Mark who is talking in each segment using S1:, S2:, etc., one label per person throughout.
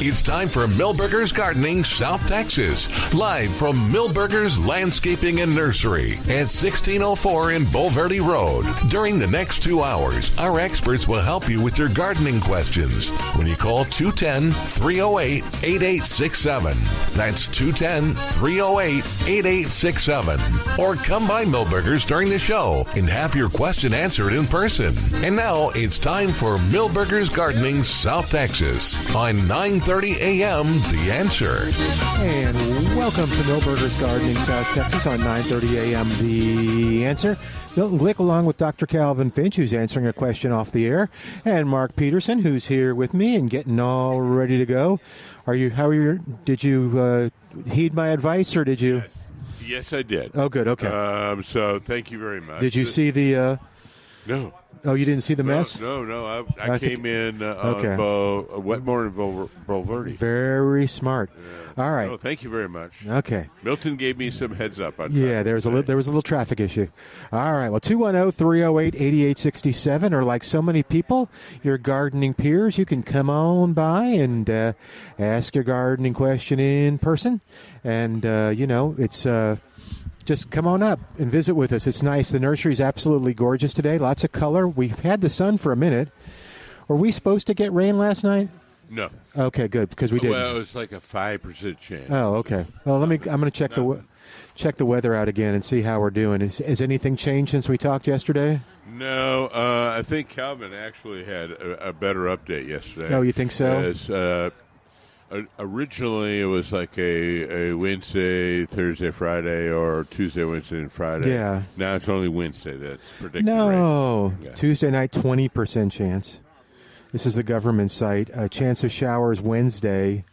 S1: It's time for Milberger's Gardening South Texas, live from Milberger's Landscaping and Nursery at 1604 in Bulverde Road. During the next 2 hours, our experts will help you with your gardening questions when you call 210-308-8867. That's 210-308-8867. Or come by Milberger's during the show and have your question answered in person. And now it's time for Milberger's Gardening South Texas on 9:30 a.m. The Answer.
S2: And welcome to Milberger's Gardening South Texas on 9:30 a.m. The Answer. Milton Glueck along with Dr. Calvin Finch, who's answering a question off the air, and Mark Peterson, who's here with me and getting all ready to go. Did you heed my advice, or did you?
S3: Yes, I did.
S2: Oh, good. Okay.
S3: So thank you very much.
S2: Did you see the?
S3: No.
S2: Oh, you didn't see the mess?
S3: No. I came in on Wetmore and Bulverde.
S2: Very smart.
S3: Yeah.
S2: All right.
S3: No, thank you very much.
S2: Okay.
S3: Milton gave me some heads up on
S2: yeah, there was a little traffic issue. All right. Well, 210-308-8867, or like so many people, your gardening peers, you can come on by and ask your gardening question in person. And, it's... just come on up and visit with us. It's nice. The nursery is absolutely gorgeous today. Lots of color. We've had the sun for a minute. Were we supposed to get rain last night?
S3: No.
S2: Okay, good, because we didn't.
S3: Well, it's like a 5% chance.
S2: Oh, okay. Well, I'm going to check the weather out again and see how we're doing. Has anything changed since we talked yesterday?
S3: No. I think Calvin actually had a better update yesterday.
S2: Oh, you think so?
S3: As, originally, it was like a Wednesday, Thursday, Friday, or Tuesday, Wednesday, and Friday.
S2: Yeah.
S3: Now it's only Wednesday that's predicted.
S2: No.
S3: Yeah.
S2: Tuesday night, 20% chance. This is the government site. Chance of showers Wednesday.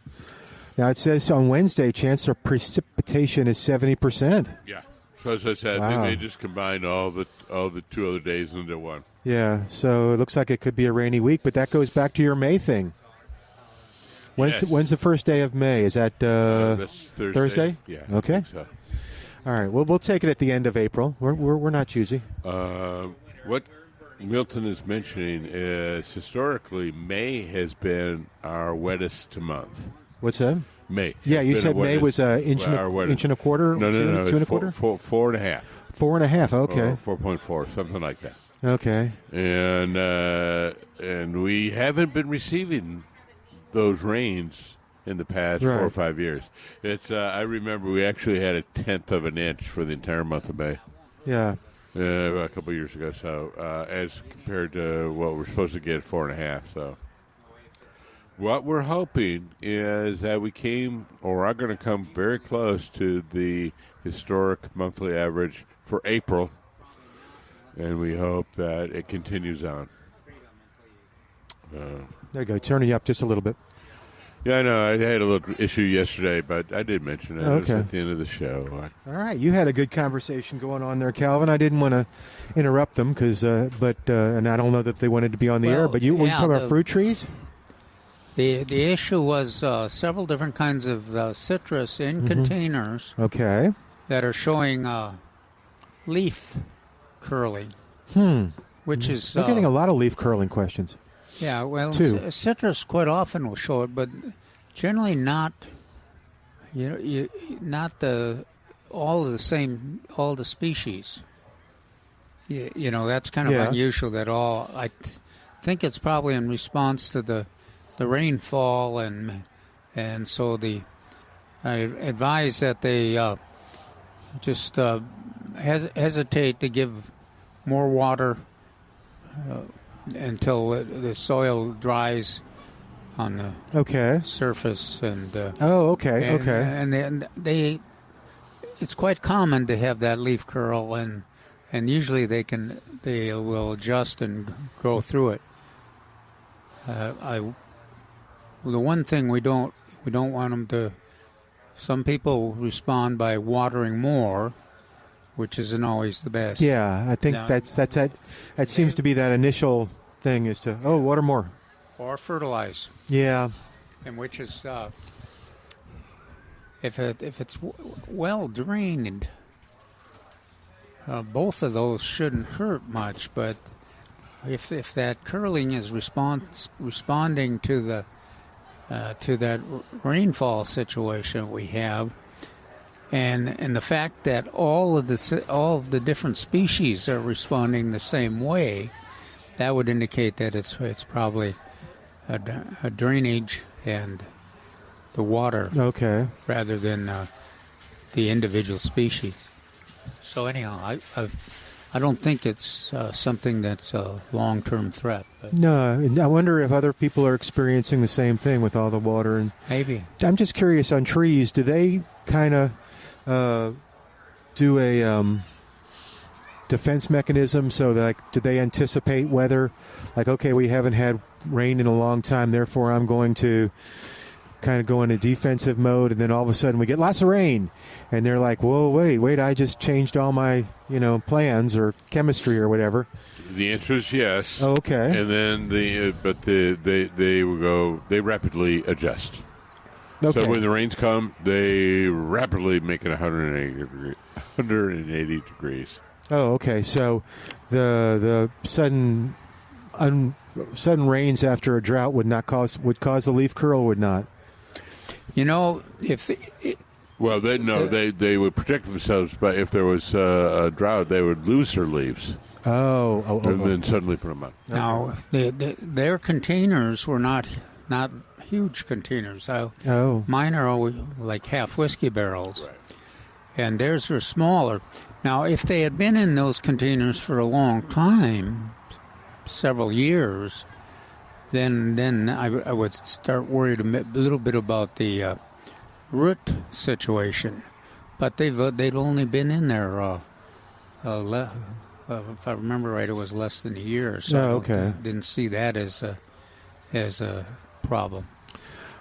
S2: Now it says on Wednesday, chance of precipitation is 70%.
S3: Yeah. So as I said,
S2: wow.
S3: they just combined all the 2 other days into one.
S2: Yeah. So it looks like it could be a rainy week, but that goes back to your May thing. When's the first day of May? Is that
S3: that's Thursday? Yeah.
S2: Okay.
S3: I think so.
S2: All right. Well, we'll take it at the end of April. We're not choosy.
S3: What Milton is mentioning is historically May has been our wettest month.
S2: What's that?
S3: May.
S2: Yeah, you said May was an inch and a quarter.
S3: No.
S2: Two and a quarter.
S3: 4.5.
S2: 4.5. Okay.
S3: 4.4, something like that.
S2: Okay.
S3: And we haven't been receiving those rains in the past 4 or 5 years. It's I remember we actually had 1/10 of an inch for the entire month of May.
S2: Yeah.
S3: A couple of years ago. So as compared to what we're supposed to get, 4.5. So what we're hoping is that we are going to come very close to the historic monthly average for April, and we hope that it continues on.
S2: There you go. Turning you up just a little bit.
S3: Yeah, I know. I had a little issue yesterday, but I did mention it.
S2: Okay.
S3: It was at the end of the show.
S2: All right. You had a good conversation going on there, Calvin. I didn't want to interrupt them and I don't know that they wanted to be on the air, but were you talking about fruit trees?
S4: The issue was several different kinds of citrus in containers.
S2: Okay.
S4: That are showing leaf curling. Which is...
S2: We're getting a lot of leaf curling questions.
S4: Yeah, well,
S2: Citrus
S4: quite often will show it, but generally not. Not all the species. That's kind of unusual. That all. I think it's probably in response to the rainfall, and so I advise that they just hesitate to give more water. Until the soil dries on the surface, and it's quite common to have that leaf curl, and usually they will adjust and grow through it. The one thing we don't want them to. Some people respond by watering more, which isn't always the best.
S2: Yeah, I think that's it. That seems to be that initial thing is to water more
S4: or fertilize.
S2: Yeah,
S4: and which is if it's well drained, both of those shouldn't hurt much. But if that curling is responding to to that rainfall situation we have, and the fact that all of the different species are responding the same way, that would indicate that it's probably a drainage and the water, rather than the individual species. So anyhow, I don't think it's something that's a long-term threat. But
S2: no, and I wonder if other people are experiencing the same thing with all the water. And
S4: maybe.
S2: I'm just curious on trees. Do they kind of do a defense mechanism? So, like, do they anticipate weather? Like, okay, we haven't had rain in a long time, therefore I'm going to kind of go into defensive mode, and then all of a sudden we get lots of rain, and they're like, whoa, wait, I just changed all my plans or chemistry or whatever.
S3: The answer is yes.
S2: Oh, okay.
S3: And then they will go, they rapidly adjust.
S2: Okay.
S3: So when the rains come, they rapidly make it 180 degrees.
S2: Oh, okay. So the sudden rains after a drought would cause the leaf curl, would not.
S4: If
S3: well, they would protect themselves, but if there was a drought, they would lose their leaves.
S2: Oh.
S3: And then suddenly put them on.
S4: Now, their containers were not huge containers. Mine are always like half whiskey barrels,
S3: right,
S4: and theirs are smaller. Now, if they had been in those containers for a long time, several years, then I would start worried a little bit about the root situation. But they'd only been in there, if I remember right, it was less than a year. So I didn't see that as a problem.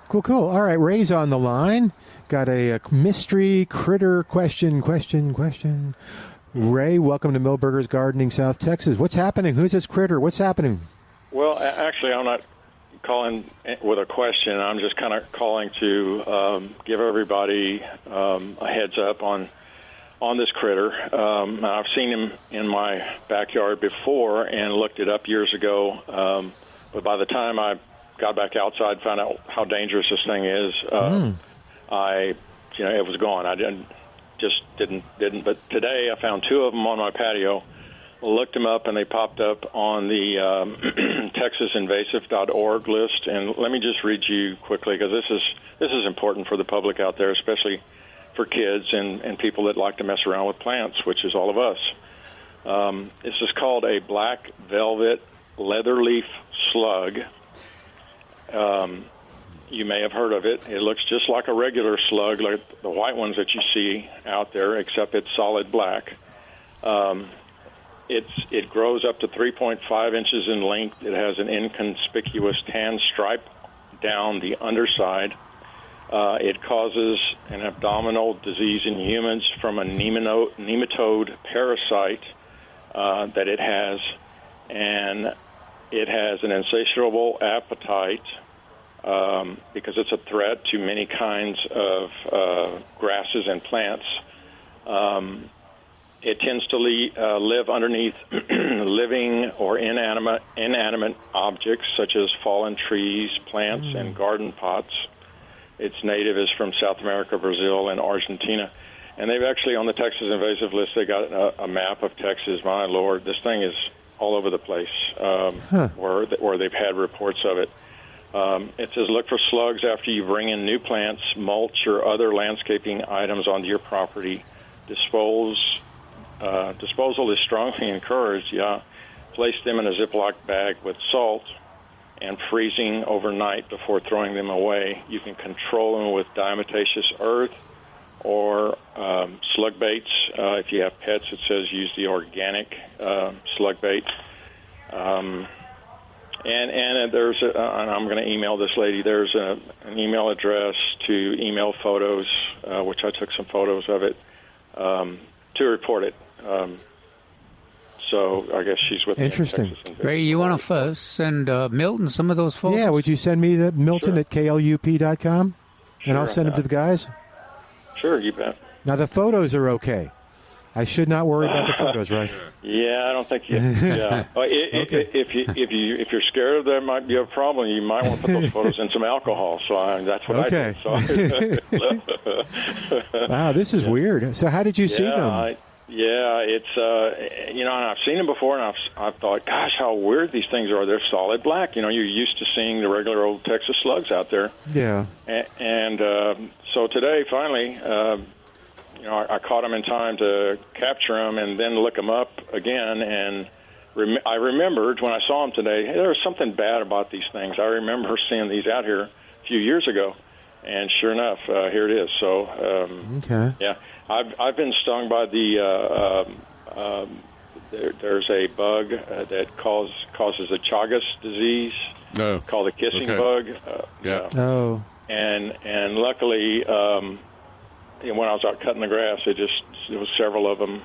S2: Cool. All right, Ray's on the line. Got a mystery critter question. Ray, welcome to Milberger's Gardening, South Texas. What's happening? Who's this critter? What's happening?
S5: Well, actually, I'm not calling with a question. I'm just kind of calling to give everybody a heads up on this critter. I've seen him in my backyard before and looked it up years ago. But by the time I got back outside, found out how dangerous this thing is, it was gone. I didn't. But today I found two of them on my patio, looked them up, and they popped up on the TexasInvasive.org list. And let me just read you quickly, because this is important for the public out there, especially for kids and people that like to mess around with plants, which is all of us. This is called a black velvet leatherleaf slug. You may have heard of it. It looks just like a regular slug, like the white ones that you see out there, except it's solid black. It grows up to 3.5 inches in length. It has an inconspicuous tan stripe down the underside. It causes an abdominal disease in humans from a nematode parasite that it has, and it has an insatiable appetite because it's a threat to many kinds of grasses and plants. It tends to live underneath living or inanimate objects such as fallen trees, plants, and garden pots. Its native is from South America, Brazil, and Argentina. And they've actually, on the Texas invasive list, they got a map of Texas. My Lord, this thing is all over the place where they've had reports of it. It says, look for slugs after you bring in new plants, mulch, or other landscaping items onto your property. Disposal is strongly encouraged. Place them in a Ziploc bag with salt and freezing overnight before throwing them away. You can control them with diatomaceous earth or slug baits. If you have pets, it says use the organic slug bait. And there's and I'm going to email this lady. There's an email address to email photos, which I took some photos of it, to report it. So I guess she's with
S2: Interesting.
S5: me in Texas.
S4: Ray, you want to send Milton some of those photos?
S2: Yeah, would you send me the Milton
S5: Sure.
S2: at KLUP.com? And I'll send them to the guys?
S5: Sure, you bet.
S2: Now, the photos are okay. I should not worry about the photos, right?
S5: Yeah, I don't think you. Yeah, if you're scared of there might be a problem, you might want to put those photos in some alcohol. So that's what I did. So.
S2: Wow, this is weird. So how did you see them?
S5: It's and I've seen them before, and I've thought, gosh, how weird these things are. They're solid black. You're used to seeing the regular old Texas slugs out there.
S2: Yeah.
S5: And so today, finally. I caught them in time to capture them and then look them up again. And I remembered when I saw them today, hey, there was something bad about these things. I remember seeing these out here a few years ago, and sure enough, here it is. So, yeah, I've been stung by there's a bug that causes a Chagas disease called the kissing bug. And luckily. When I was out cutting the grass, it was several of them.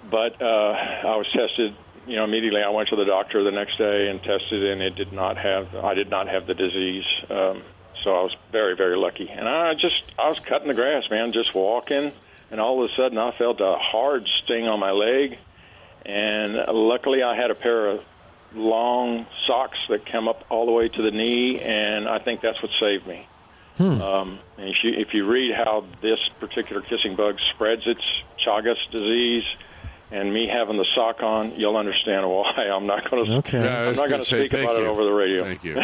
S5: But I was tested, immediately. I went to the doctor the next day and tested, and I did not have the disease. So I was very, very lucky. And I was cutting the grass, man, just walking, and all of a sudden I felt a hard sting on my leg. And luckily I had a pair of long socks that came up all the way to the knee, and I think that's what saved me. And if you read how this particular kissing bug spreads its Chagas disease, and me having the sock on, you'll understand why. I'm not going to.
S2: Okay.
S5: I'm not going to speak about it over the radio.
S3: Thank you.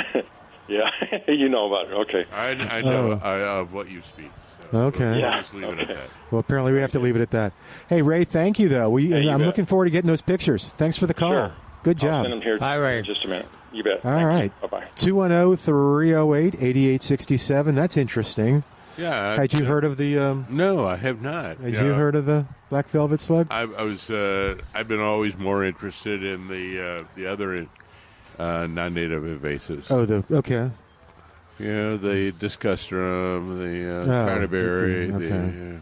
S5: Yeah, you know about it. Okay.
S3: I know of what you speak. So
S2: Okay.
S3: We'll just leave it at that.
S2: Well, apparently we have to leave it at that. Hey, Ray, thank you though. I'm looking forward to getting those pictures. Thanks for the call.
S5: Sure.
S2: Good job.
S5: I'll send them here.
S4: Hi, Ray.
S5: In just a minute. You bet.
S2: All right.
S5: Bye-bye.
S2: 210-308-8867. That's interesting.
S3: Yeah.
S2: Had you heard of the?
S3: No, I have not.
S2: Had you heard of the black velvet slug?
S3: I've been always more interested in the other non-native invasives.
S2: Oh, okay.
S3: The discustrum, the cranberry, the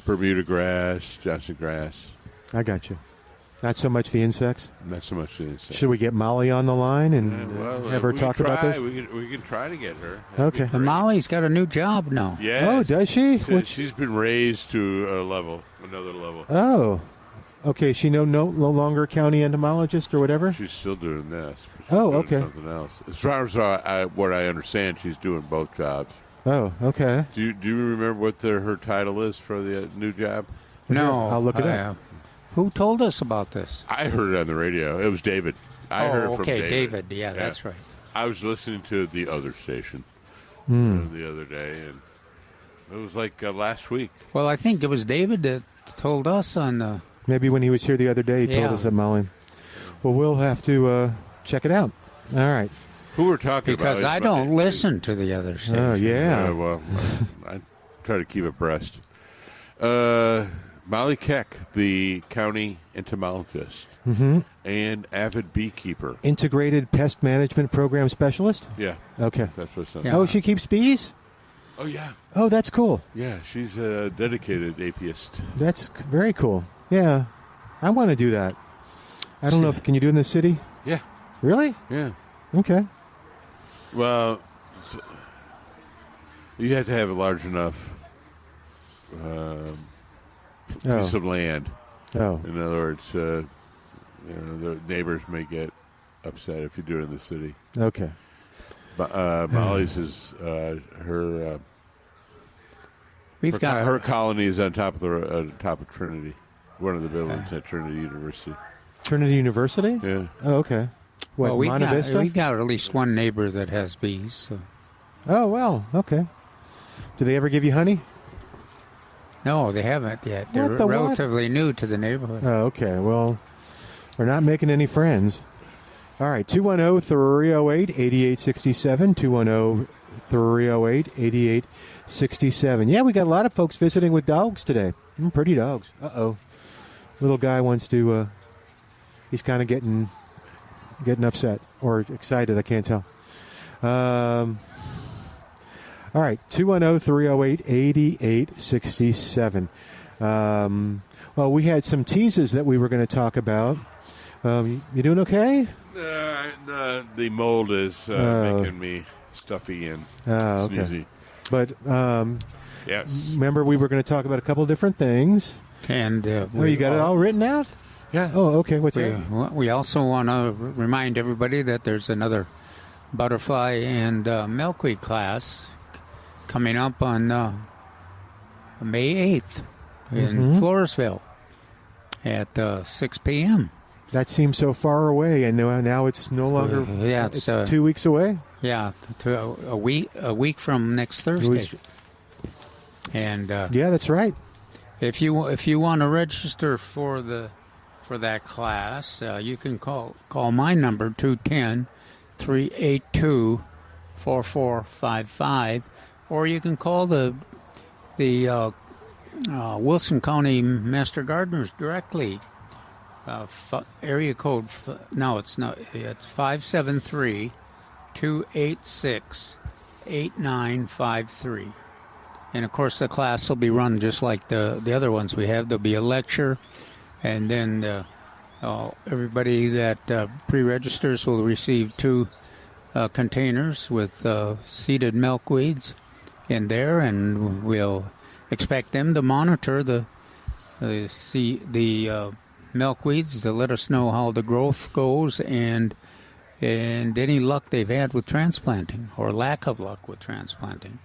S3: Bermuda grass, Johnson grass.
S2: I got you. Not so much the insects?
S3: Not so much the insects.
S2: Should we get Molly on the line and have her talk about this?
S3: We can try to get her.
S2: Okay.
S4: And Molly's got a new job now.
S3: Yes.
S2: Oh, does she?
S3: She's been raised to another level.
S2: Oh. Okay, she no longer county entomologist or whatever?
S3: She's still doing this.
S2: Okay.
S3: Something else. As far as what I understand, she's doing both jobs.
S2: Oh, okay.
S3: Do you remember what her title is for the new job?
S4: No.
S2: I'll look it up.
S4: Who told us about this?
S3: I heard it on the radio. It was David. I heard it from David.
S4: Yeah, that's right.
S3: I was listening to the other station the other day, and it was like last week.
S4: Well, I think it was David that told us on the...
S2: Maybe when he was here the other day, he told us that, Molly. Well, we'll have to check it out. All right.
S3: Who we're talking about?
S4: Because I don't listen to the other station.
S2: Oh, yeah.
S3: Well, I try to keep abreast. Molly Keck, the county entomologist and avid beekeeper.
S2: Integrated Pest Management Program Specialist?
S3: Yeah.
S2: Okay.
S3: That's what's up.
S4: Yeah.
S2: Oh, she keeps bees?
S3: Oh, yeah.
S2: Oh, that's cool.
S3: Yeah, she's a dedicated apiist.
S2: That's very cool. Yeah. I want to do that. I don't know if... Can you do it in the city?
S3: Yeah.
S2: Really?
S3: Yeah.
S2: Okay.
S3: Well, you have to have a large enough piece of land.
S2: Oh.
S3: In other words, the neighbors may get upset if you do it in the city.
S2: Okay.
S3: Molly's is her colony is on top of Trinity, one of the buildings at Trinity University.
S2: Trinity University?
S3: Yeah.
S2: Oh, okay. What,
S4: well,
S2: Monte Vista?
S4: we've got at least one neighbor that has bees. So.
S2: Oh, well, okay. Do they ever give you honey?
S4: No, they haven't yet. They're
S2: What?
S4: relatively new to the neighborhood.
S2: Oh, okay. Well, we're not making any friends. All right, 210-308-8867, 210-308-8867. Yeah, we got a lot of folks visiting with dogs today. Pretty dogs. Uh-oh. Little guy wants to, he's kind of getting upset or excited. I can't tell. All right, 210-308-8867. Well, we had some teases that we were going to talk about. You doing okay?
S3: The mold is making me stuffy and sneezy.
S2: Okay. But
S3: Yes.
S2: Remember, we were going to talk about a couple different things.
S4: And
S2: you got it all written out?
S3: Yeah.
S2: Oh, okay. What's that?
S4: We also want to remind everybody that there's another butterfly and milkweed class coming up on May 8th in Floresville at 6 p.m.
S2: That seems so far away, and now it's no longer.
S4: It's
S2: 2 weeks away.
S4: Yeah, a week from next Thursday. And
S2: yeah, that's right.
S4: If you want to register for that class, you can call my number 210-382-4455, or you can call the Wilson County Master Gardeners directly. Area code it's 573-286-8953. And of course the class will be run just like the other ones we have. There'll be a lecture, and then everybody that pre-registers will receive 2 containers with seeded milkweeds in there, and we'll expect them to monitor the milkweeds to let us know how the growth goes and any luck they've had with transplanting or lack of luck with transplanting.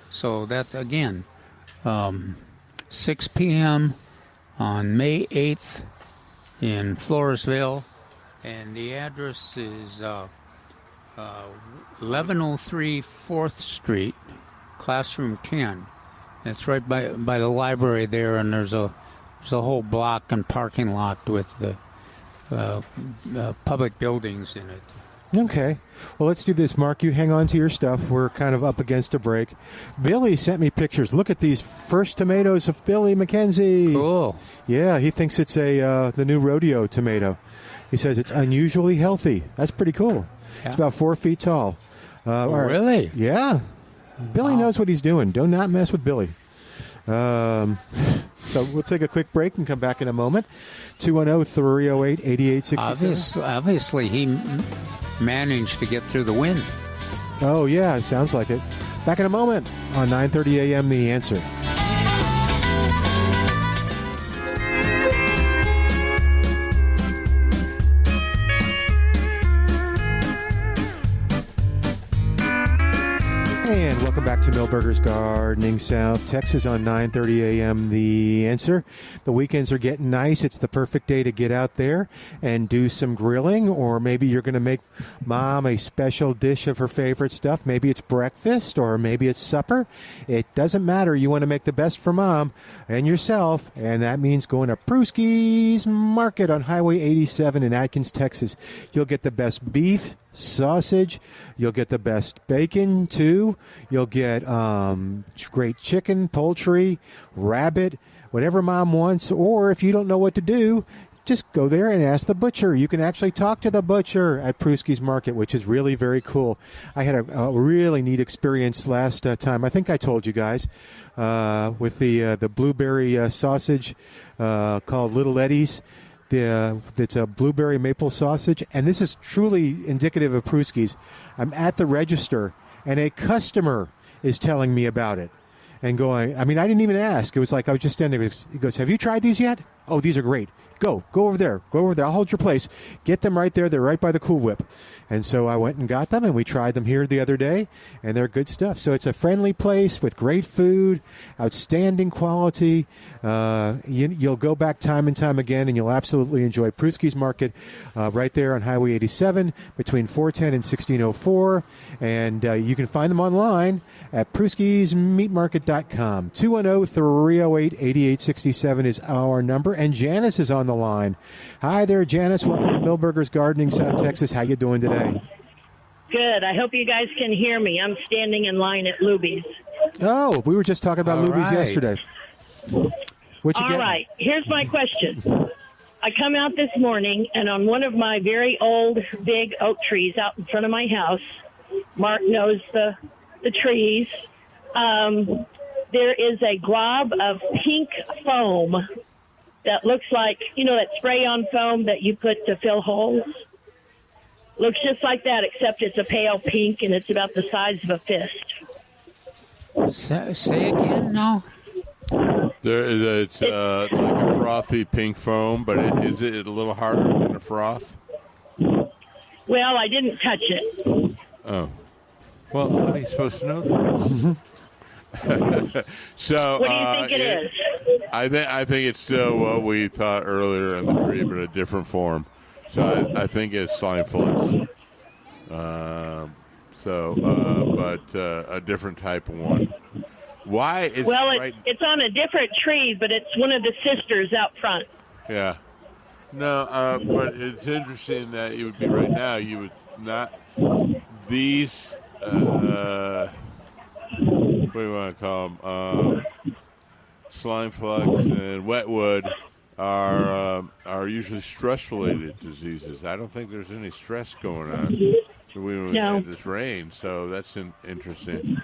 S4: So that's, again, 6 p.m. on May 8th in Floresville, and the address is 1103 4th Street, Classroom 10. It's right by the library there, and there's a whole block and parking lot with the public buildings in it.
S2: Okay. Well, let's do this, Mark. You hang on to your stuff. We're kind of up against a break. Billy sent me pictures. Look at these first tomatoes of Billy McKenzie.
S4: Cool.
S2: Yeah, he thinks it's the new rodeo tomato. He says it's unusually healthy. That's pretty cool.
S4: Yeah.
S2: It's about 4 feet tall.
S4: Really?
S2: Yeah. Billy knows what he's doing. Do not mess with Billy. So we'll take a quick break and come back in a moment. 210-308-8867.
S4: Obviously, he managed to get through the wind.
S2: Oh, yeah, it sounds like it. Back in a moment on 9:30 a.m. The Answer. And welcome back to Milberger's Gardening, South Texas on 9:30 a.m. The Answer. The weekends are getting nice. It's the perfect day to get out there and do some grilling, or maybe you're going to make Mom a special dish of her favorite stuff. Maybe it's breakfast or maybe it's supper. It doesn't matter. You want to make the best for Mom and yourself, and that means going to Prusky's Market on Highway 87 in Atkins, Texas. You'll get the best beef, sausage. You'll get the best bacon, too. You'll get great chicken, poultry, rabbit, whatever Mom wants. Or if you don't know what to do, just go there and ask the butcher. You can actually talk to the butcher at Prusky's Market, which is really very cool. I had a really neat experience last time. I think I told you guys with the blueberry sausage called Little Eddie's. It's a blueberry maple sausage, and this is truly indicative of Prusky's. I'm at the register, and a customer is telling me about it and going, I mean, I didn't even ask. It was like I was just standing there. He goes, have you tried these yet? Oh, these are great. Go over there. Go over there. I'll hold your place. Get them right there. They're right by the Cool Whip. And so I went and got them, and we tried them here the other day, and they're good stuff. So it's a friendly place with great food, outstanding quality. You'll go back time and time again, and you'll absolutely enjoy Prusky's Market right there on Highway 87 between 410 and 1604. And you can find them online at pruskysmeatmarket.com. 210-308-8867 is our number. And Janice is on the line. Hi there, Janice. Welcome to Milberger's Gardening, South Texas. How you doing today?
S6: Good. I hope you guys can hear me. I'm standing in line at Luby's.
S2: Oh, we were just talking about Luby's yesterday. What you
S6: All
S2: getting?
S6: right. Here's my question. I come out this morning, and on one of my very old, big oak trees out in front of my house, Mark knows the trees, there is a glob of pink foam that looks like, that spray-on foam that you put to fill holes. Looks just like that, except it's a pale pink, and it's about the size of a fist.
S4: Say again now?
S3: It's like a frothy pink foam, but is it a little harder than a froth?
S6: Well, I didn't touch it.
S3: Oh. Well, how are you supposed to know that? So,
S6: what do you think it is?
S3: I think it's still what we thought earlier in the tree, but a different form. So I think it's slime flux. But a different type of one. Why is
S6: it's on a different tree, but it's one of the sisters out front.
S3: Yeah. No, but it's interesting that it would be right now. You would not these. What do you want to call them? Slime flux and wetwood are usually stress-related diseases. I don't think there's any stress going on. We had this rain, so that's interesting.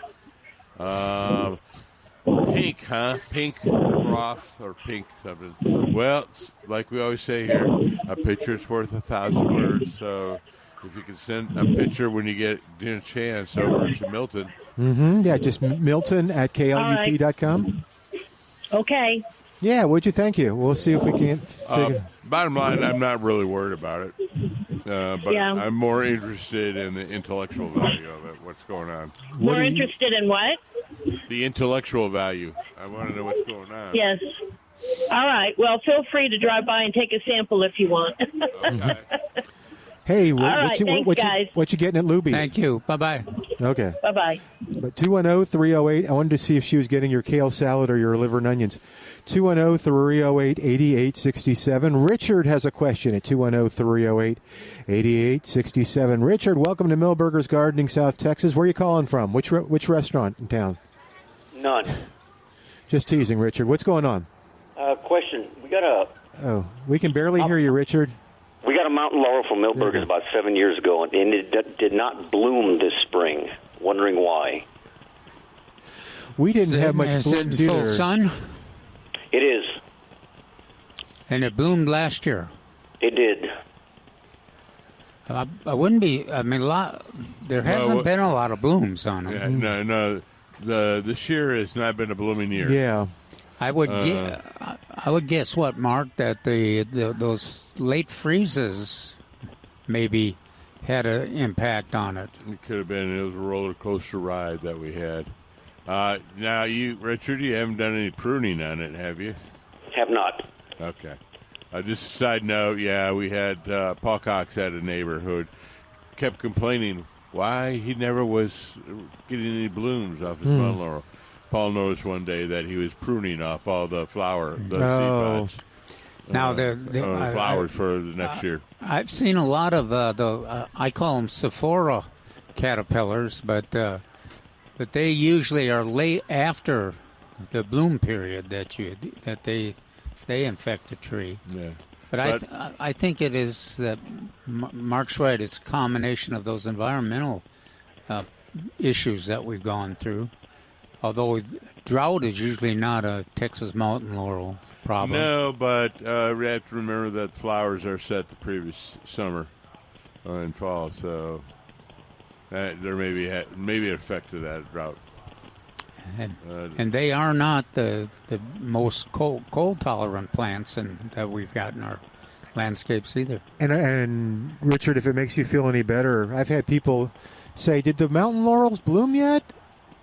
S3: Pink, huh? Pink froth or pink something. Well, like we always say here, a picture's worth 1,000 words. So if you can send a picture when you get a chance over to Milton.
S2: Mm-hmm. Yeah, just Milton at KLUP.com.
S6: Okay.
S2: Yeah, would you? Thank you. We'll see if we can figure.
S3: Bottom line, I'm not really worried about it. But I'm more interested in the intellectual value of it, what's going on.
S6: More interested in what?
S3: The intellectual value. I want to know what's going on.
S6: Yes. All right. Well, feel free to drive by and take a sample if you want.
S3: Okay.
S2: Hey,
S6: thanks, guys.
S2: what you getting at Luby's?
S4: Thank you. Bye-bye.
S2: Okay.
S6: Bye-bye.
S2: 210-308. I wanted to see if she was getting your kale salad or your liver and onions. 210-308-8867. Richard has a question at 210-308-8867. Richard, welcome to Milberger's Gardening, South Texas. Where are you calling from? Which restaurant in town?
S7: None.
S2: Just teasing, Richard. What's going on?
S7: Question.
S2: We can barely hear you, Richard.
S7: We got a mountain laurel from Milberger's about 7 years ago, and it did not bloom this spring. Wondering why.
S2: We didn't have much blooms either.
S4: Full sun?
S7: It is.
S4: And it bloomed last year.
S7: It did.
S4: I wouldn't be. I mean, there hasn't been a lot of blooms on it.
S3: Yeah, no. This year has not been a blooming year.
S2: Yeah.
S4: I would guess what, Mark, that those late freezes maybe had an impact on it.
S3: It could have been. It was a roller coaster ride that we had. Now, Richard, you haven't done any pruning on it, have you?
S7: Have not.
S3: Okay. Just a side note, we had Paul Cox had a neighbor who kept complaining why he never was getting any blooms off his mountain laurel. Paul noticed one day that he was pruning off all the seed pods.
S4: Now
S3: the flowers for the next year.
S4: I've seen a lot of I call them Sephora caterpillars, but they usually are late after the bloom period that they infect the tree.
S3: Yeah.
S4: But I think it is that Mark's right. It's a combination of those environmental issues that we've gone through. Although drought is usually not a Texas mountain laurel problem.
S3: No, but we have to remember that the flowers are set the previous summer and fall, so there may be an effect to that drought.
S4: And they are not the most cold tolerant plants that we've got in our landscapes either.
S2: And Richard, if it makes you feel any better, I've had people say, "Did the mountain laurels bloom yet?"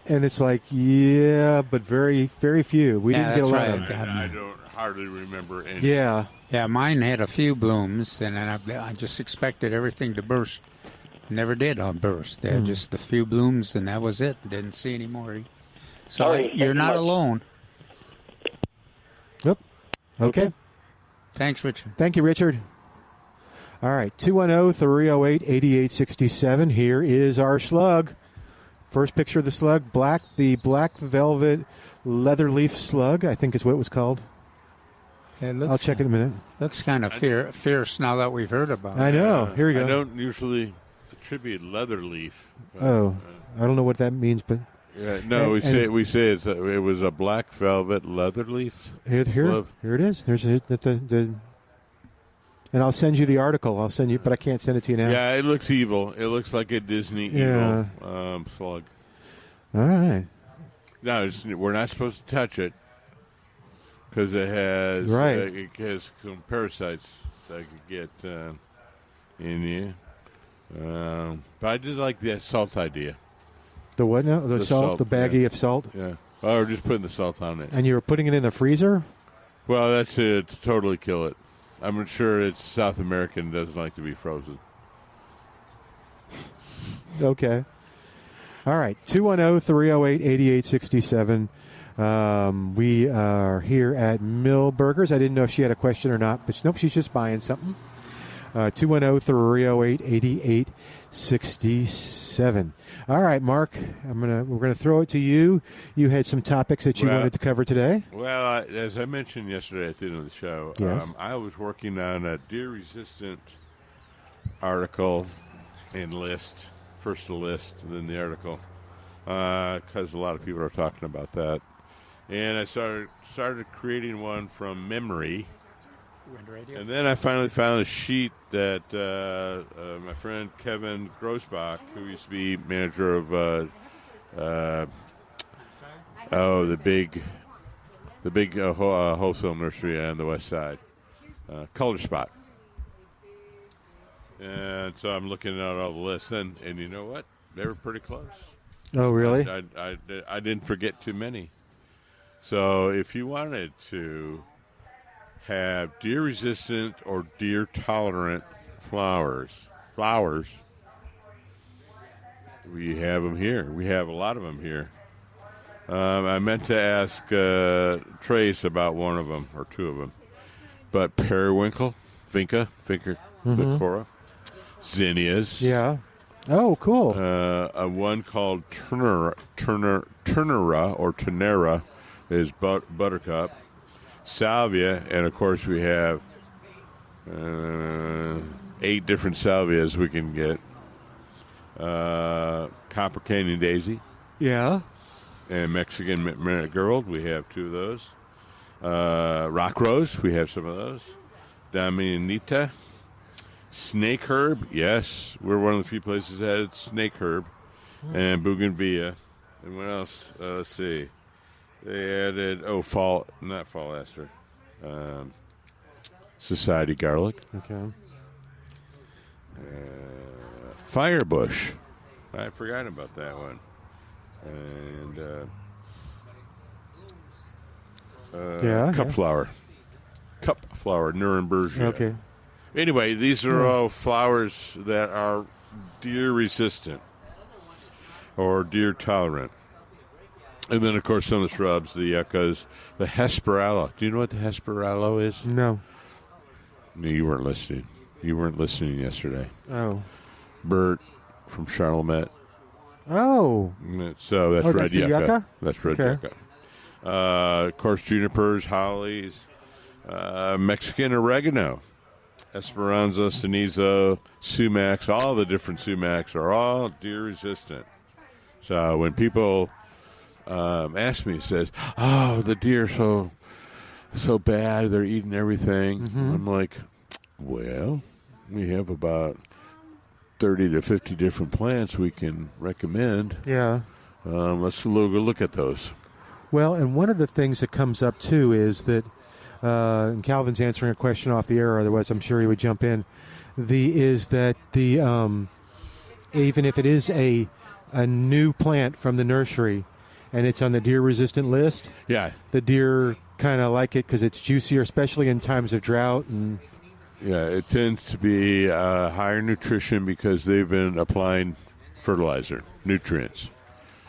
S2: And it's like, yeah, but very, very few. We didn't get a lot of them.
S3: I don't hardly remember any.
S2: Yeah.
S4: Yeah, mine had a few blooms, and I just expected everything to burst. Never did burst. They had just a few blooms, and that was it. Didn't see any more. So you're not alone.
S2: Yep. Okay.
S4: Thanks, Richard.
S2: Thank you, Richard. All right, 210-308-8867. Here is our slug. First picture of the slug, the black velvet leather leaf slug, I think is what it was called. I'll check in a minute.
S4: Looks kind of fierce now that we've heard about it.
S2: I know. Here we go.
S3: I don't usually attribute leather leaf.
S2: I don't know what that means, but
S3: we say it was a black velvet leather leaf.
S2: Here it is. Here's the and I'll send you the article. But I can't send it to you now.
S3: Yeah, it looks evil. It looks like a Disney evil slug.
S2: All right.
S3: No, we're not supposed to touch it because it has some parasites that could get in you. But I did like the salt idea.
S2: The what now? The salt, the baggie of salt?
S3: Yeah. Or just putting the salt on it.
S2: And you were putting it in the freezer?
S3: Well, that's it. To totally kill it. I'm sure it's South American, doesn't like to be frozen.
S2: Okay. All right. 210-308-8867. We are here at Milberger's. I didn't know if she had a question or not, but nope, she's just buying something. 210-308-8867. All right, Mark, we're gonna throw it to you. You had some topics that you wanted to cover today.
S3: Well, as I mentioned yesterday at the end of the show,
S2: yes.
S3: I was working on a deer-resistant article and list. First the list, then the article, because a lot of people are talking about that. And I started creating one from memory. And then I finally found a sheet that my friend Kevin Grossbach, who used to be manager of the big wholesale nursery on the west side, Color Spot. And so I'm looking at all the lists, and you know what? They were pretty close.
S2: Oh, really?
S3: I didn't forget too many. So if you wanted to have deer-resistant or deer-tolerant flowers, we have them here. We have a lot of them here. I meant to ask Trace about one of them or two of them, but periwinkle, Vinca Cora, zinnias.
S2: Yeah. Oh, cool.
S3: One called Turnera is buttercup. Salvia, and of course we have 8 different salvias we can get. Copper Canyon daisy.
S2: Yeah.
S3: And Mexican marigold, we have 2 of those. Rock rose, we have some of those. Damianita. Snake herb, yes. We're one of the few places that had snake herb. And bougainvillea. And what else? Let's see. They added, not fall aster. Society garlic.
S2: Okay.
S3: Firebush. I forgot about that one. And cup flower. Nuremberg.
S2: Okay.
S3: Anyway, these are all flowers that are deer resistant or deer tolerant. And then, of course, some of the shrubs, the yuccas, the hesperallo. Do you know what the hesperallo is?
S2: No.
S3: No, you weren't listening. You weren't listening yesterday.
S2: Oh.
S3: Bert from Charlotte.
S2: Oh.
S3: So that's red yucca.
S2: That's
S3: red yucca. Of course, junipers, hollies, Mexican oregano, Esperanza, cenizo, sumacs. All the different sumacs are all deer resistant. So when people ask me, says, "Oh, the deer are so bad, they're eating everything." Mm-hmm. I'm like, well, we have about 30 to 50 different plants we can recommend.
S2: Yeah.
S3: Let's look at those.
S2: Well, and one of the things that comes up, too, is that, and Calvin's answering a question off the air, otherwise I'm sure he would jump in, is that even if it is a new plant from the nursery and it's on the deer-resistant list, the deer kind of like it because it's juicier, especially in times of drought. And
S3: yeah, it tends to be higher nutrition because they've been applying fertilizer, nutrients.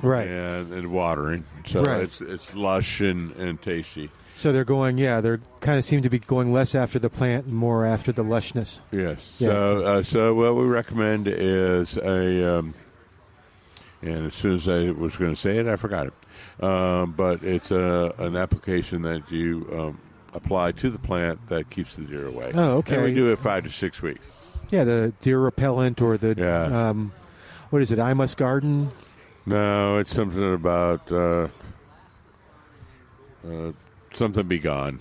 S2: Right.
S3: And watering. So it's lush and tasty.
S2: So they're going, they're kind of seem to be going less after the plant and more after the lushness.
S3: Yes.
S2: Yeah.
S3: So what we recommend is and as soon as I was going to say it, I forgot it. But it's an application that you apply to the plant that keeps the deer away.
S2: Oh, okay.
S3: And we do it 5 to 6 weeks.
S2: Yeah, the deer repellent or the, what is it, I Must Garden?
S3: No, it's something about something be gone.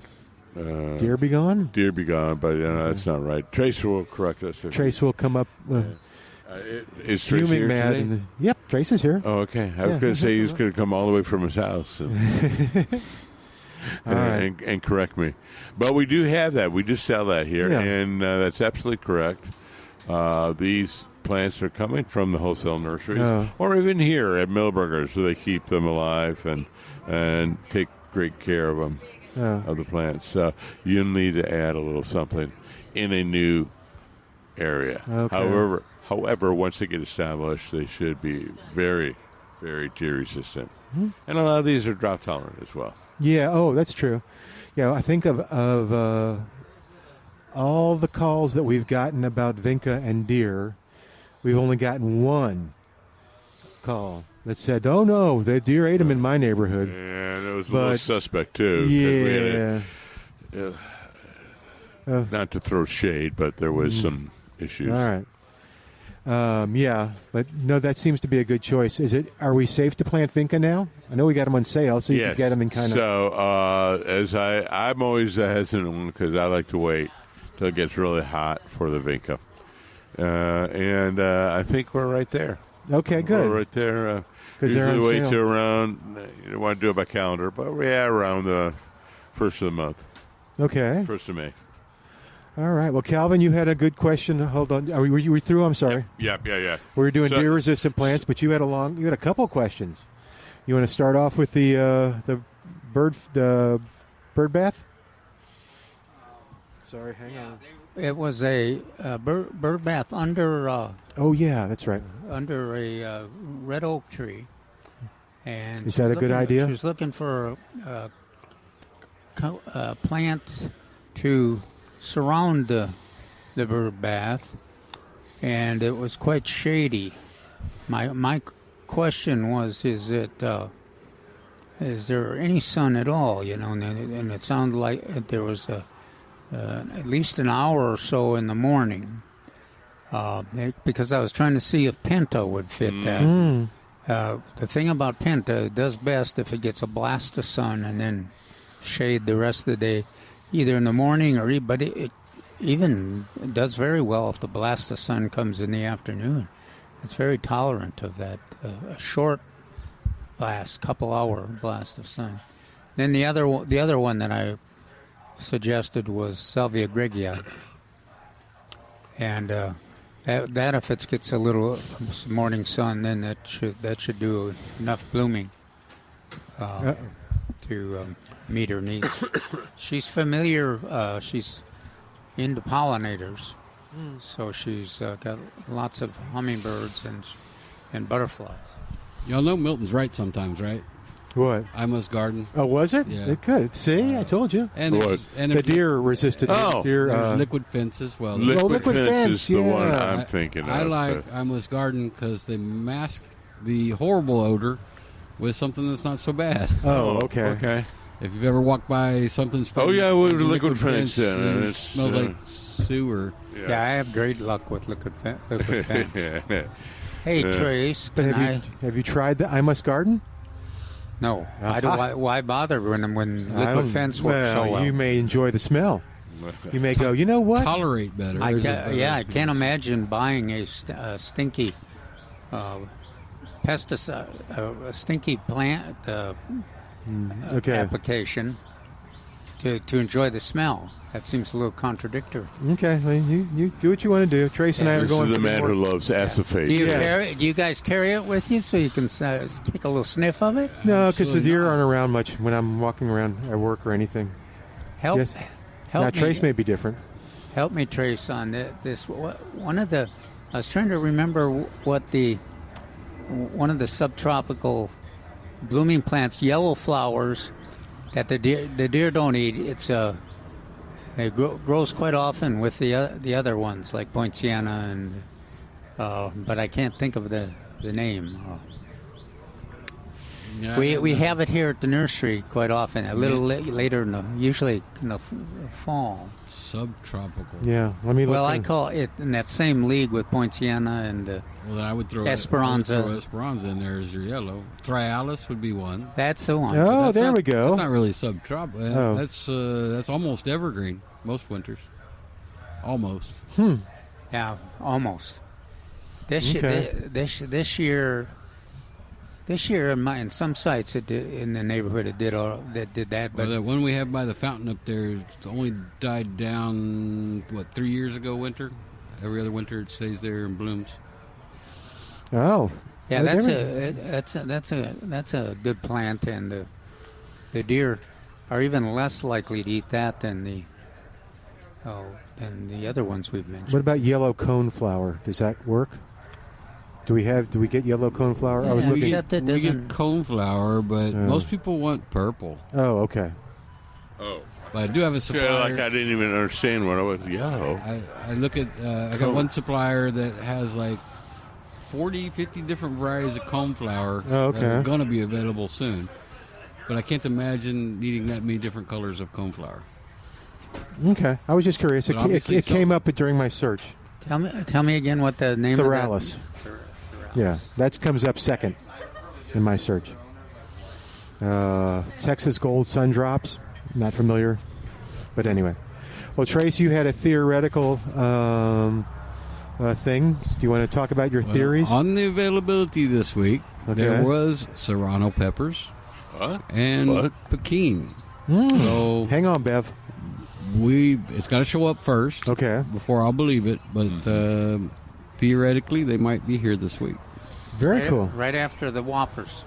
S2: Deer be gone?
S3: Deer be gone, but that's not right. Trace will correct us.
S2: Trace will come up.
S3: Is Trace
S2: fuming
S3: here
S2: mad.
S3: today?
S2: Yep, Trace is here.
S3: Oh, okay. I was going to say he was going to come all the way from his house and correct me. But we do have that. We just sell that here, and that's absolutely correct. These plants are coming from the wholesale nurseries or even here at Milberger's, so they keep them alive and take great care of them, of the plants. So you'll need to add a little something in a new area. Okay. However, once they get established, they should be very, very tear resistant. Mm-hmm. And a lot of these are drought tolerant as well.
S2: Yeah, that's true. Yeah, I think of all the calls that we've gotten about vinca and deer, we've only gotten one call that said, "Oh no, the deer ate them in my neighborhood."
S3: Yeah, and it was a little suspect too.
S2: Yeah.
S3: Not to throw shade, but there was some issues.
S2: All right. But no, that seems to be a good choice. Are we safe to plant vinca now? I know we got them on sale, so you can get them in kind of.
S3: So I'm always a hesitant one because I like to wait till it gets really hot for the vinca, and I think we're right there.
S2: Okay, good.
S3: We're right there.
S2: Usually
S3: wait till around. You don't want to do it by calendar, but around the first of the month.
S2: Okay.
S3: 1st of May.
S2: All right. Well, Calvin, you had a good question. Hold on. Were you through? I'm sorry.
S3: Yep. Yeah.
S2: We were doing deer-resistant plants, but you had a couple questions. You want to start off with the bird bath? Sorry, hang on.
S4: It was a bird bath under.
S2: Oh yeah, that's right.
S4: Under a red oak tree, and
S2: is that a good idea?
S4: She was looking for a plant to surround the bird bath, and it was quite shady. My question was, is there any sun at all? You know, and it sounded like there was at least an hour or so in the morning, because I was trying to see if Penta would fit that. The thing about Penta, it does best if it gets a blast of sun and then shade the rest of the day, either in the morning but it even does very well if the blast of sun comes in the afternoon. It's very tolerant of that, a short blast, couple-hour blast of sun. Then the other one that I suggested was Salvia gregia, and that if it gets a little morning sun, then that should do enough blooming to meet her needs. She's familiar. She's into pollinators, so she's got lots of hummingbirds and butterflies.
S8: Y'all know Milton's right sometimes, right?
S2: What?
S8: I Must Garden.
S2: Oh, was it?
S8: Yeah.
S2: It could. See, I told you.
S8: And
S2: the deer-resistant.
S3: Deer.
S8: There's liquid fence as well.
S3: Liquid fence is the one I'm thinking of.
S8: I like I Must Garden because they mask the horrible odor with something that's not so bad.
S2: Oh, okay.
S8: If you've ever walked by something sprayed
S3: with liquid fence,
S8: and it smells like sewer.
S4: Yeah, I have great luck with liquid fence. Hey, Trace,
S2: have you tried the I Must Garden?
S4: No, I don't. Why bother when liquid fence works so well?
S2: You may enjoy the smell. You may go, you know what?
S8: Tolerate better.
S4: I can't imagine buying a stinky pesticide, a stinky plant application to enjoy the smell. That seems a little contradictory.
S2: Okay, well, you do what you want to do. Trace and I are going.
S3: This is the man who loves acephate.
S4: Do you guys carry it with you so you can take a little sniff of it?
S2: No, because the deer aren't around much when I'm walking around at work or anything.
S4: Help
S2: now,
S4: me.
S2: Trace may be different.
S4: Help me, Trace, on this. One of the. I was trying to remember what one of the subtropical blooming plants, yellow flowers, that the deer don't eat. It's it grows quite often with the other ones like poinciana and but I can't think of the name. We have it here at the nursery quite often. A little later, usually in the fall.
S8: Subtropical.
S2: Yeah, let me look.
S4: Well, I call it in that same league with poinciana and
S8: well, then I would throw
S4: Esperanza.
S8: Esperanza in there as your yellow. Thrialis would be one.
S4: That's the one.
S2: Oh, there we go.
S8: That's not really subtropical. That's almost evergreen most winters. Almost.
S4: Yeah, almost. This
S2: Okay.
S4: this year, in some sites in the neighborhood it did that. But
S8: Well, the one we have by the fountain up there, it's only died down 3 years ago. Winter, every other winter it stays there and blooms.
S2: Oh.
S4: yeah,
S2: Well,
S4: that's a good plant, and the deer are even less likely to eat that than the other ones we've mentioned.
S2: What about yellow coneflower? Does that work? Do we get yellow coneflower? I was
S4: Yeah,
S2: looking.
S4: except it
S8: We
S4: doesn't.
S8: get coneflower, but most people want purple.
S2: Oh, okay.
S3: Oh.
S8: But I do have a
S3: Feel
S8: supplier.
S3: like I didn't even understand what it was. Yellow.
S8: I look at, I got one supplier that has like 40, 50 different varieties of coneflower
S2: Oh, okay.
S8: that are going to be available soon. But I can't imagine needing that many different colors of coneflower.
S2: Okay. I was just curious.
S8: But
S2: It
S8: obviously
S2: came up during my search.
S4: Tell me again what the name
S2: Thoralis.
S4: of that.
S2: Yeah, that comes up second in my search. Texas Gold Sundrops. Not familiar. But anyway. Well, Trace, you had a theoretical thing. Do you want to talk about your theories?
S8: On the availability this week,
S2: Okay.
S8: there was serrano peppers and
S3: What?
S8: pekin. So
S2: Hang on, Bev.
S8: it's got to show up first.
S2: Okay.
S8: Before I'll believe it, but theoretically they might be here this week.
S2: Very cool.
S4: Right after the Whoppers.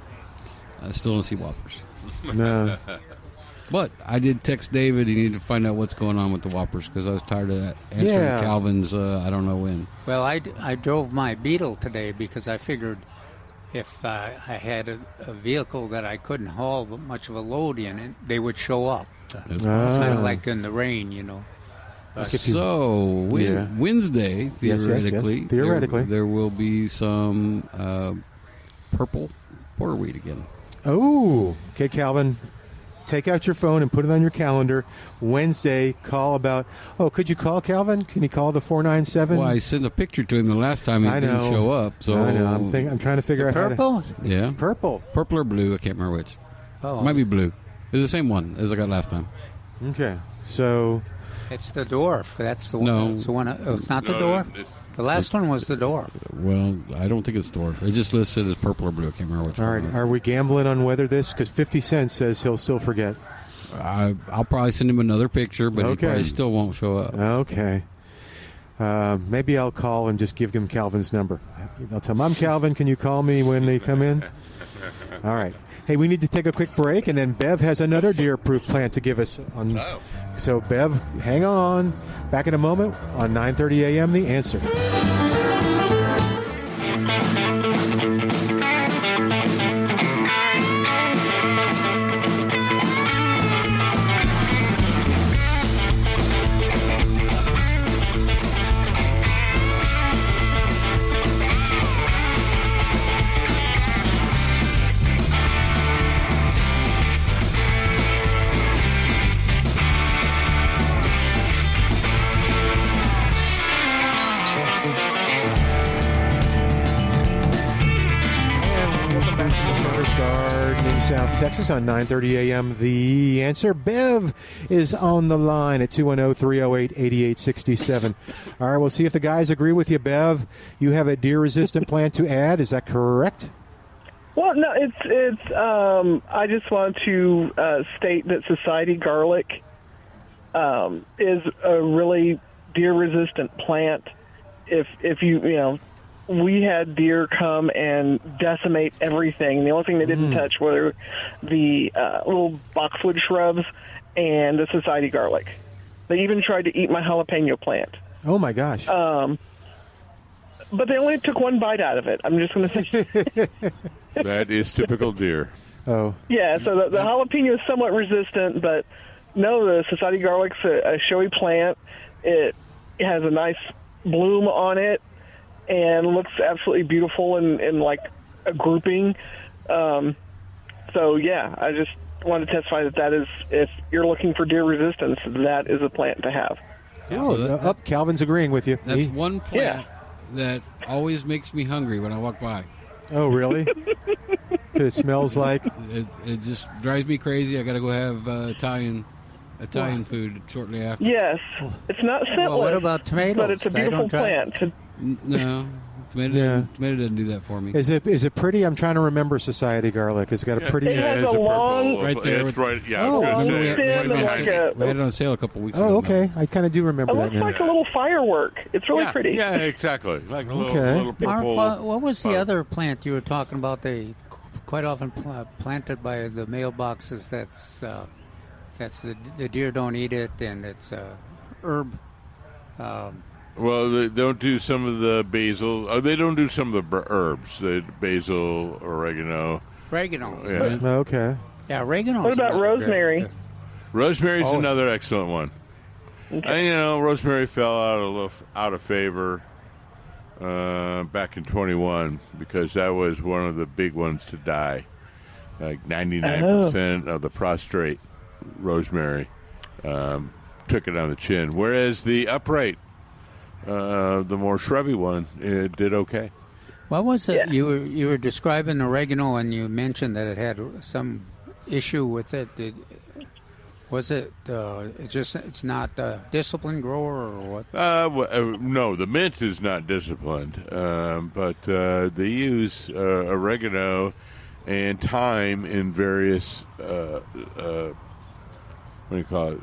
S8: I still don't see Whoppers.
S2: No.
S8: But I did text David. He needed to find out what's going on with the Whoppers because I was tired of answering
S2: Yeah.
S8: Calvin's I don't know when.
S4: Well, I drove my Beetle today because I figured if I had a vehicle that I couldn't haul much of a load in it, they would show up. It's kind of like in the rain, you know.
S8: So
S2: Yeah.
S8: Wednesday,
S2: Yes, yes, yes.
S8: theoretically,
S2: Theoretically.
S8: there will be some purple porterweed again.
S2: Oh, okay, Calvin. Take out your phone and put it on your calendar. Wednesday, call about. Oh, could you call Calvin? Can you call the 497?
S8: Well, I sent a picture to him the last time he
S2: I
S8: didn't
S2: know.
S8: show up. So
S2: I know. I'm trying to figure out
S4: Purple?
S8: yeah,
S2: purple.
S8: purple or blue. I can't remember which.
S4: Oh,
S8: It might be blue. It's the same one as I got last time.
S2: Okay, so
S4: it's the dwarf. That's the one.
S8: No.
S4: That's the one. It's not the
S3: No,
S4: dwarf.
S3: it's-
S4: The last one was the dwarf.
S8: Well, I don't think it's dwarf. It just listed as purple or blue. I can't remember which
S2: all
S8: one.
S2: right.
S8: it was.
S2: Are we gambling on whether this? Because 50 Cent says he'll still forget.
S8: I'll probably send him another picture, but he
S2: Okay.
S8: probably still won't show up.
S2: Okay. Maybe I'll call and just give him Calvin's number. I'll tell him, I'm Calvin. Can you call me when they come in? All right. Hey, we need to take a quick break, and then Bev has another deer-proof plant to give us. So, Bev, hang on. Back in a moment on 9:30 a.m. The Answer. South Texas on 9:30 a.m. The Answer. Bev is on the line at 210-308-8867. All right, we'll see if the guys agree with you, Bev. You have a deer-resistant plant to add. Is that correct?
S9: Well, no, it's. I just want to state that Society garlic is a really deer-resistant plant. If you we had deer come and decimate everything. The only thing they didn't touch were the little boxwood shrubs and the Society garlic. They even tried to eat my jalapeno plant.
S2: Oh, my gosh.
S9: But they only took one bite out of it. I'm just going to say.
S3: That is typical deer.
S2: Oh.
S9: Yeah, so the jalapeno is somewhat resistant, but no, the Society garlic's a showy plant. It has a nice bloom on it and looks absolutely beautiful in like a grouping. So, yeah, I just want to testify that is, if you're looking for deer resistance, that is a plant to have.
S2: Oh, Calvin's agreeing with you.
S8: That's one plant that always makes me hungry when I walk by.
S2: Oh, really? It smells like...
S8: It just drives me crazy. I got to go have Italian food shortly after.
S9: Yes, it's not scentless.
S4: Well, what about tomatoes?
S9: But it's a beautiful plant.
S8: No, Tomato doesn't do that for me.
S2: Is it pretty? I'm trying to remember Society garlic. It's got a pretty.
S9: It has
S3: it's
S9: a
S3: purple.
S9: long-
S8: Right there.
S3: It's right. Yeah,
S2: Oh,
S3: I was
S8: We
S3: going
S8: had,
S3: to say.
S9: thin,
S8: we
S9: like a-
S8: had it on sale a couple weeks ago.
S2: Oh, okay. I kind of do remember
S9: It
S2: that
S9: looks
S2: now.
S9: like a little firework. It's really pretty.
S3: Yeah, exactly. Like a
S2: Okay.
S3: little purple.
S4: Mark, what was the
S3: Oh.
S4: other plant you were talking about? They quite often planted by the mailboxes. That's the deer don't eat it, and it's herb.
S3: Well, they don't do some of the basil. Oh, they don't do some of the herbs. The basil, oregano.
S4: Oregano.
S3: Yeah.
S2: Okay.
S4: Yeah, oregano.
S9: What about rosemary?
S3: Rosemary's another excellent one. And, rosemary fell out of favor back in 21 because that was one of the big ones to die. Like 99% of the prostrate rosemary took it on the chin, whereas the upright, the more shrubby one, it did okay.
S4: What was it? You were describing oregano, and you mentioned that it had some issue with it. Was it? It's not a disciplined grower or what?
S3: No, the mint is not disciplined, but they use oregano and thyme in various what do you call it?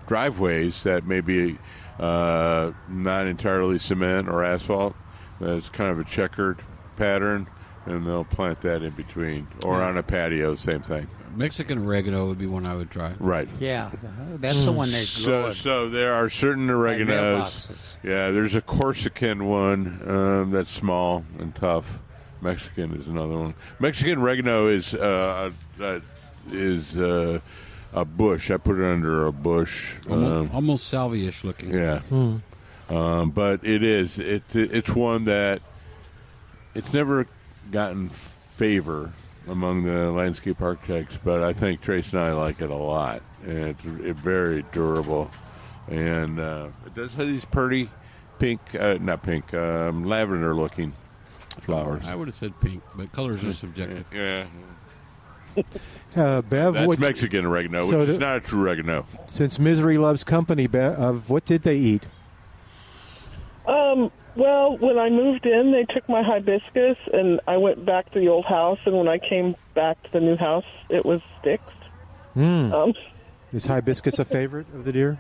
S3: Driveways that may be not entirely cement or asphalt. It's kind of a checkered pattern, and they'll plant that in between, or on a patio, same thing.
S8: Mexican oregano would be one I would try.
S3: Right.
S4: Yeah, that's the one they grow.
S3: So there are certain oreganos. Yeah, there's a Corsican one that's small and tough. Mexican is another one. Mexican oregano is a bush. I put it under a bush.
S8: Almost salvia-ish looking.
S3: Yeah. But it's one that it's never gotten favor among the landscape architects, but I think Trace and I like it a lot. And it's very durable. And it does have these pretty lavender-looking flowers.
S8: I would have said pink, but colors are subjective.
S3: Yeah.
S2: Bev,
S3: That's Mexican oregano, which is not a true oregano.
S2: Since misery loves company, Bev, what did they eat?
S9: Well, when I moved in, they took my hibiscus, and I went back to the old house, and when I came back to the new house, it was sticks.
S2: Is hibiscus a favorite of the deer?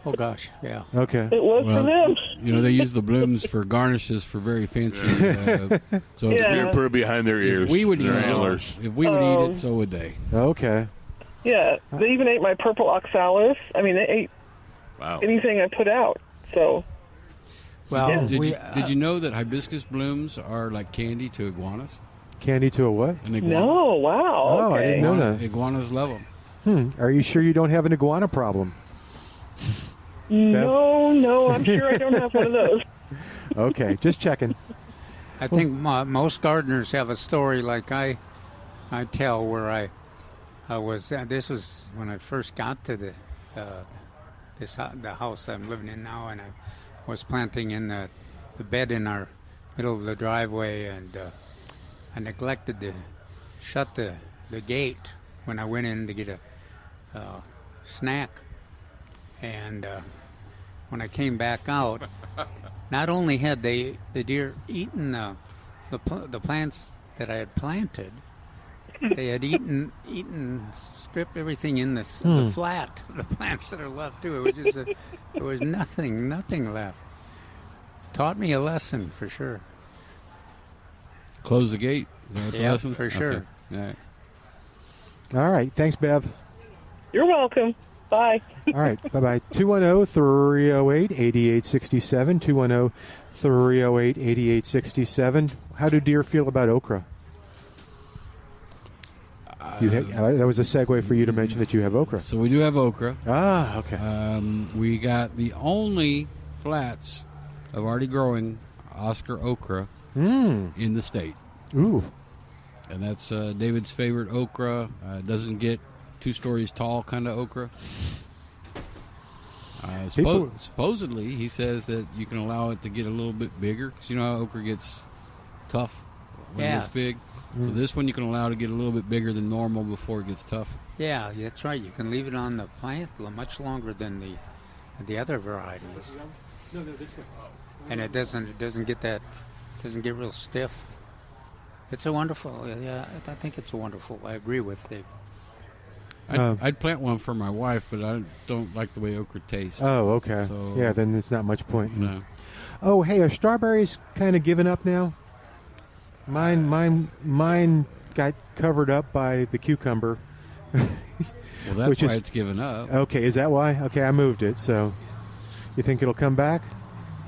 S4: Oh, gosh, yeah.
S2: Okay.
S9: It was for them.
S8: They use the blooms for garnishes for very fancy. So
S3: You put it behind their ears.
S8: if we would eat
S3: their
S8: it,
S3: antlers.
S8: if we would eat it, so would they.
S2: Okay.
S9: Yeah, they even ate my purple oxalis. I mean, they ate anything I put out, so...
S4: Well,
S8: Did you know that hibiscus blooms are like candy to iguanas?
S2: Candy to a what?
S8: An iguana.
S9: No, wow.
S2: Oh, I didn't know that.
S8: Iguanas love them.
S2: Are you sure you don't have an iguana problem?
S9: No, I'm sure I don't have one of those.
S2: Okay, just checking.
S4: I think most gardeners have a story like I tell where I was. This was when I first got to the house I'm living in now, and I was planting in the bed in our middle of the driveway, and I neglected to shut the gate when I went in to get a snack. And when I came back out, not only had the deer eaten the plants that I had planted, they had stripped everything in the flat, the plants that are left too. It was just there was nothing left. Taught me a lesson for sure.
S8: Close the gate. Is that what the lesson?
S4: For sure.
S8: Okay. All right.
S2: All right. Thanks, Bev.
S9: You're welcome. Bye.
S2: All right. Bye-bye. 210-308-8867. 210-308-8867. How do deer feel about okra? That was a segue for you to mention that you have okra.
S8: So we do have okra.
S2: Ah, okay.
S8: We got the only flats of already growing Oscar okra in the state.
S2: Ooh.
S8: And that's David's favorite okra. Doesn't get 2 stories tall kind of okra. Supposedly, he says that you can allow it to get a little bit bigger. Because you know how okra gets tough when it gets big? So this one you can allow to get a little bit bigger than normal before it gets tough.
S4: Yeah, that's right. You can leave it on the plant much longer than the other varieties.
S2: No, this way.
S4: and it doesn't get real stiff. It's a wonderful. Yeah, I think it's a wonderful. I agree with Dave.
S8: I'd plant one for my wife, but I don't like the way okra tastes.
S2: Oh, okay.
S8: So,
S2: yeah, then there's not much point.
S8: No.
S2: Oh, hey, are strawberries kind of giving up now? Mine got covered up by the cucumber.
S8: Well, that's why it's given up.
S2: Okay, is that why? Okay, I moved it. So, you think it'll come back?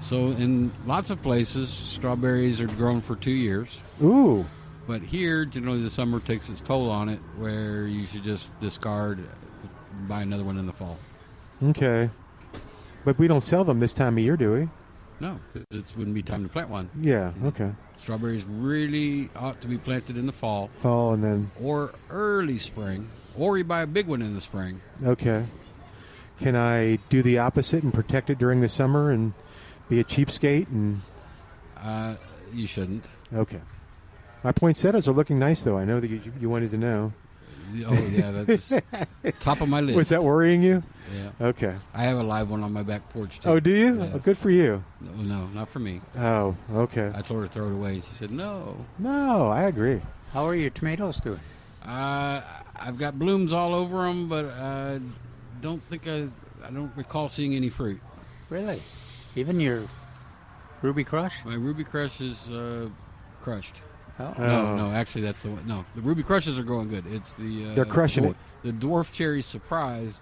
S8: So, in lots of places, strawberries are grown for 2 years.
S2: Ooh.
S8: But here, generally, the summer takes its toll on it, where you should just discard, buy another one in the fall.
S2: Okay. But we don't sell them this time of year, do we?
S8: No, because it wouldn't be time to plant one.
S2: Yeah, okay.
S8: Strawberries really ought to be planted in the fall.
S2: Fall and then...
S8: Or early spring. Or you buy a big one in the spring.
S2: Okay. Can I do the opposite and protect it during the summer and be a cheapskate? And
S8: you shouldn't.
S2: Okay. My poinsettias are looking nice, though. I know that you wanted to know.
S8: Oh, yeah, that's top of my list.
S2: Was that worrying you?
S8: Yeah.
S2: Okay.
S8: I have a live one on my back porch, too.
S2: Oh, do you?
S8: Yes.
S2: Oh, good for you.
S8: No, not for me.
S2: Oh, okay.
S8: I told her to throw it away. She said, no.
S2: No, I agree.
S4: How are your tomatoes doing?
S8: I've got blooms all over them, but I don't recall seeing any fruit.
S4: Really? Even your Ruby Crush?
S8: My Ruby Crush is crushed.
S4: Oh.
S8: No, actually that's the one. No, the Ruby Crushes are going good. It's the
S2: they're crushing it.
S8: The Dwarf Cherry Surprise,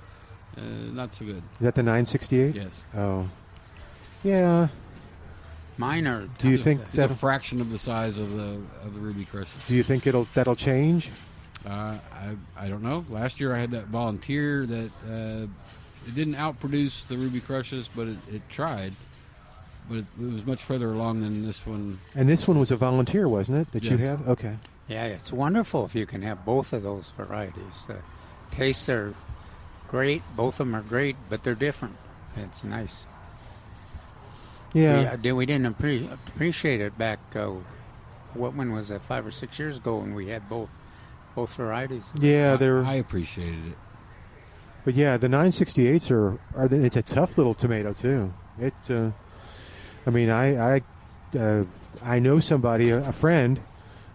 S8: not so good.
S2: Is that the 968?
S8: Yes.
S2: Oh, yeah.
S4: Mine are.
S2: Do you think
S8: it's a fraction of the size of the Ruby Crushes?
S2: Do you think that'll change?
S8: I don't know. Last year I had that volunteer that it didn't outproduce the Ruby Crushes, but it tried. But it was much further along than this one. And this one was a volunteer, wasn't it, that you have? Okay.
S4: Yeah, it's wonderful if you can have both of those varieties. The tastes are great. Both of them are great, but they're different. It's nice.
S2: Yeah.
S4: We didn't appreciate it back, when was that, 5 or 6 years ago when we had both varieties.
S2: Yeah,
S8: I appreciated it.
S2: But yeah, the 968s it's a tough little tomato, too. I mean, I know somebody, a friend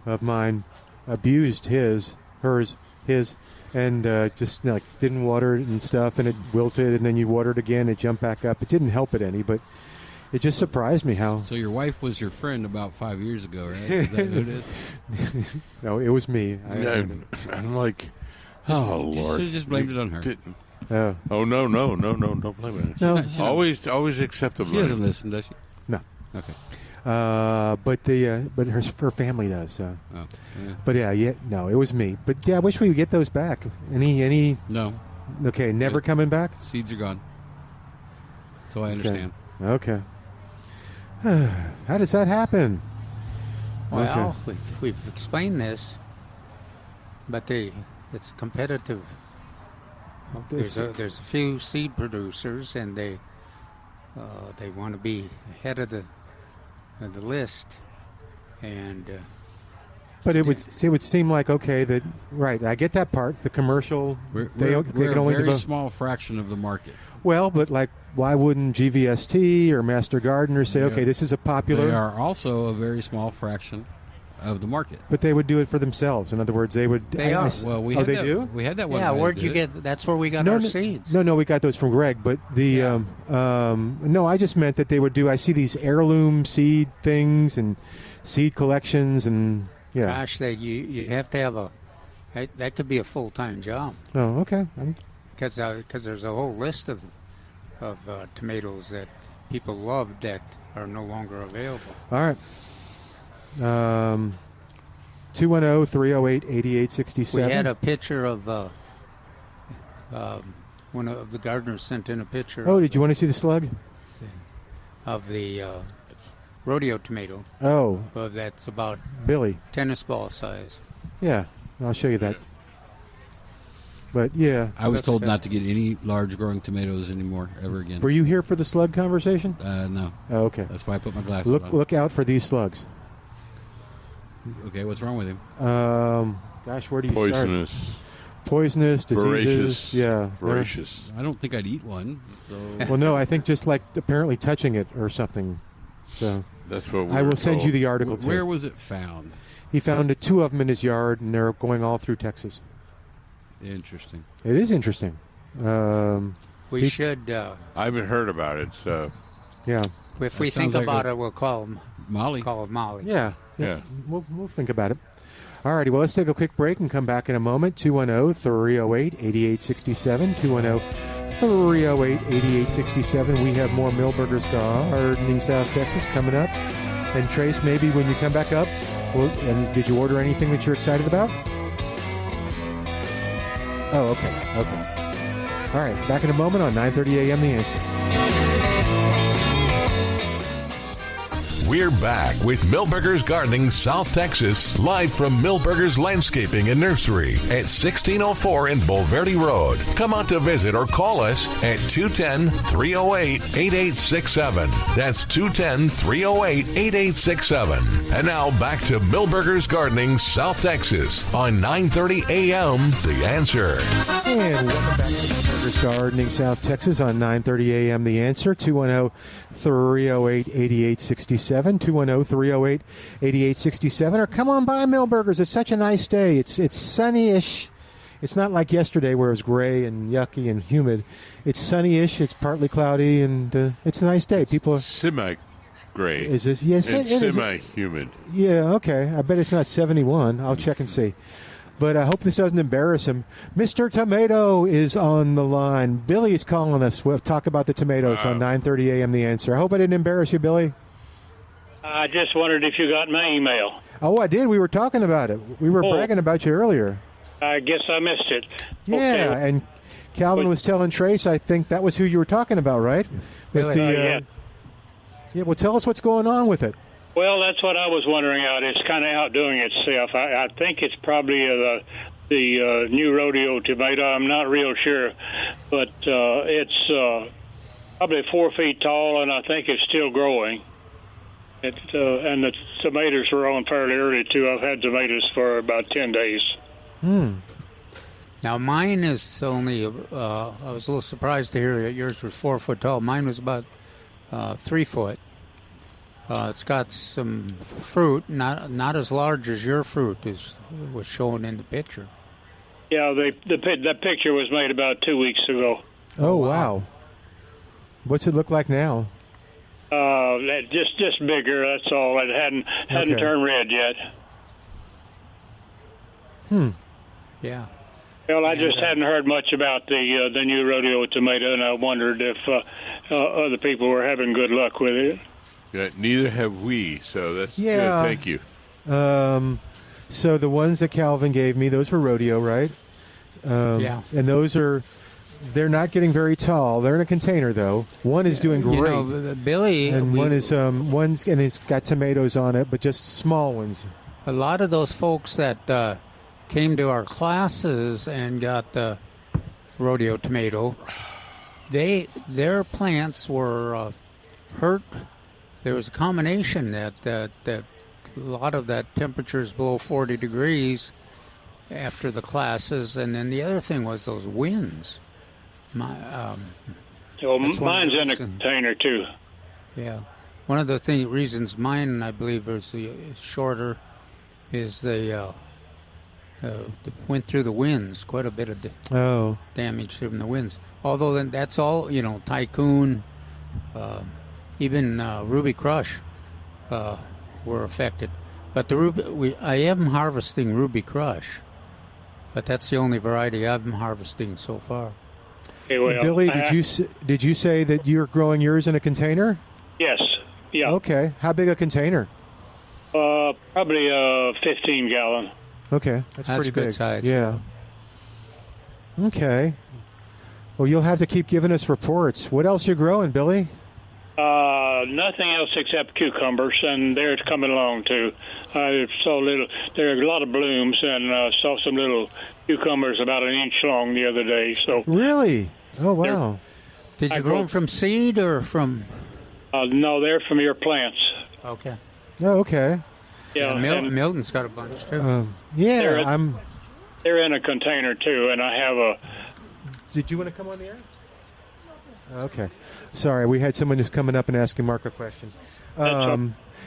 S2: of mine, abused his, and just didn't water it and stuff, and it wilted, and then you water it again, it jumped back up. It didn't help it any, but it just surprised me how.
S8: So your wife was your friend about 5 years ago, right? Is that who it is?
S2: No, it was me.
S3: I'm like, Lord,
S8: you should have just blamed it on her.
S3: Oh no! Don't blame it.
S2: No,
S3: always accept the blame.
S8: She doesn't listen, does she?
S2: No.
S8: Okay.
S2: But her family does.
S8: Yeah.
S2: But no, it was me. But yeah, I wish we would get those back. Any?
S8: No.
S2: Okay, never coming back.
S8: Seeds are gone. So I understand.
S2: Okay. How does that happen?
S4: Well, we've explained this, but it's competitive. There's a few seed producers, and they want to be ahead of the list, and.
S2: But it would seem like that right. I get that part. The commercial
S8: we're
S2: can only
S8: a very small fraction of the market.
S2: Well, but why wouldn't GVST or Master Gardener say, okay, this is a popular?
S8: They are also a very small fraction of the market.
S2: But they would do it for themselves. In other words, they would.
S4: They are.
S8: Well, we
S2: do.
S8: We had that one.
S4: Yeah, where'd you get? That's where we got our seeds.
S2: No, we got those from Greg. But no, I just meant that they would do. I see these heirloom seed things and seed collections and. Yeah.
S4: Gosh, you have to have that could be a full-time job.
S2: Oh, okay.
S4: Because there's a whole list of tomatoes that people love that are no longer available.
S2: All right. 210-308-8867.
S4: We had a picture of one of the gardeners sent in a picture.
S2: Oh, did you want to see the slug?
S4: Of the rodeo tomato.
S2: Oh.
S4: That's about
S2: Billy.
S4: Tennis ball size.
S2: Yeah, I'll show you that. But yeah.
S8: I was told not to get any large growing tomatoes anymore ever again.
S2: Were you here for the slug conversation?
S8: No.
S2: Oh, okay.
S8: That's why I put my glasses on.
S2: Look out for these slugs.
S8: Okay, what's wrong with him?
S2: Gosh, where do you
S3: Poisonous.
S2: start? Poisonous, diseases.
S3: Voracious.
S2: Yeah.
S3: Voracious.
S8: I don't think I'd eat one. So.
S2: Well, no, I think just apparently touching it or something. So
S3: that's what
S2: I will send you the article.
S8: Where was it found?
S2: He found two of them in his yard, and they're going all through Texas.
S8: Interesting.
S2: It is interesting.
S4: We should.
S3: I haven't heard about it, so
S2: yeah.
S4: If we think about it, we'll call him
S8: Molly.
S4: Call it Molly.
S2: Yeah.
S3: Yeah.
S2: We'll think about it. All righty. Well, let's take a quick break and come back in a moment. 210-308-8867. 210-308-8867. We have more Milberger's Gardening South Texas coming up. And Trace, maybe when you come back up, and did you order anything that you're excited about? Oh, okay. All right. Back in a moment on 9:30 a.m. The Answer.
S1: We're back with Milberger's Gardening South Texas, live from Milberger's Landscaping and Nursery at 1604 in Bulverde Road. Come out to visit or call us at 210-308-8867. That's 210-308-8867. And now back to Milberger's Gardening South Texas on 9:30 a.m. The Answer.
S2: And welcome back to Milberger's Gardening South Texas on 9:30 a.m. The Answer. 210-308-8867. 210-308-8867. Or come on by Milberger's. It's such a nice day. It's sunny-ish. It's not like yesterday where it was gray and yucky and humid. It's sunny-ish. It's partly cloudy, and it's a nice day. People are
S3: semi-gray.
S2: Is this? Yes,
S3: and
S2: it is.
S3: Semi-humid.
S2: Yeah. Okay. I bet it's not 71. I'll check and see. But I hope this doesn't embarrass him. Mr. Tomato is on the line. Billy is calling us. We'll talk about the tomatoes on 9:30 a.m. The Answer. I hope I didn't embarrass you, Billy.
S10: I just wondered if you got my email.
S2: Oh, I did. We were talking about it. We were bragging about you earlier.
S10: I guess I missed it.
S2: Yeah,
S10: okay.
S2: and Calvin was telling Trace, I think that was who you were talking about, right? With
S10: yeah.
S2: Yeah, well, tell us what's going on with it.
S10: Well, that's what I was wondering out. It's kind of outdoing itself. I think it's probably the new rodeo tomato. I'm not real sure, but it's probably 4 feet tall, and I think it's still growing. And the tomatoes were on fairly early, too. I've had tomatoes for about 10 days.
S4: Now, mine is only, I was a little surprised to hear that yours was 4 foot tall. Mine was about 3 foot. It's got some fruit, not as large as your fruit was shown in the picture.
S10: Yeah, that picture was made about 2 weeks ago.
S2: Oh, wow. What's it look like now?
S10: Just bigger. That's all. It hadn't turned red yet.
S4: Yeah.
S10: Well, I just hadn't heard much about the new rodeo tomato, and I wondered if other people were having good luck with it.
S3: Yeah, neither have we, so that's good. Thank you.
S2: So the ones that Calvin gave me, those were rodeo, right?
S4: Yeah.
S2: And they're not getting very tall. They're in a container, though. One is doing great.
S4: You know, Billy,
S2: and one's and it's got tomatoes on it, but just small ones.
S4: A lot of those folks that came to our classes and got the rodeo tomato, their plants were hurt. There was a combination that a lot of that temperatures below 40 degrees after the classes, and then the other thing was those winds.
S10: Mine's in a container too.
S4: Yeah, one of the reasons mine, I believe, is shorter, is they went through the winds. Quite a bit of damage from the winds. Although then that's all, Tycoon, even Ruby Crush were affected. But I am harvesting Ruby Crush, but that's the only variety I've been harvesting so far.
S10: Okay, well,
S2: Billy, did you say that you're growing yours in a container?
S10: Yes. Yeah.
S2: Okay. How big a container?
S10: Probably a 15-gallon.
S2: Okay, that's pretty
S4: good
S2: big.
S4: size.
S2: Yeah. Okay. Well, you'll have to keep giving us reports. What else you growing, Billy?
S10: Nothing else except cucumbers, and they're coming along too. I saw there are a lot of blooms, and saw some little cucumbers about an inch long the other day. So
S2: really? Oh wow!
S4: Did you grow them from seed or from?
S10: No, they're from your plants.
S4: Okay.
S2: Oh, okay.
S10: Yeah,
S4: Milton's got a bunch too.
S10: They're in a container too, and I have a.
S2: Did you want to come on the air? Okay. Sorry, we had someone who's coming up and asking Mark a question.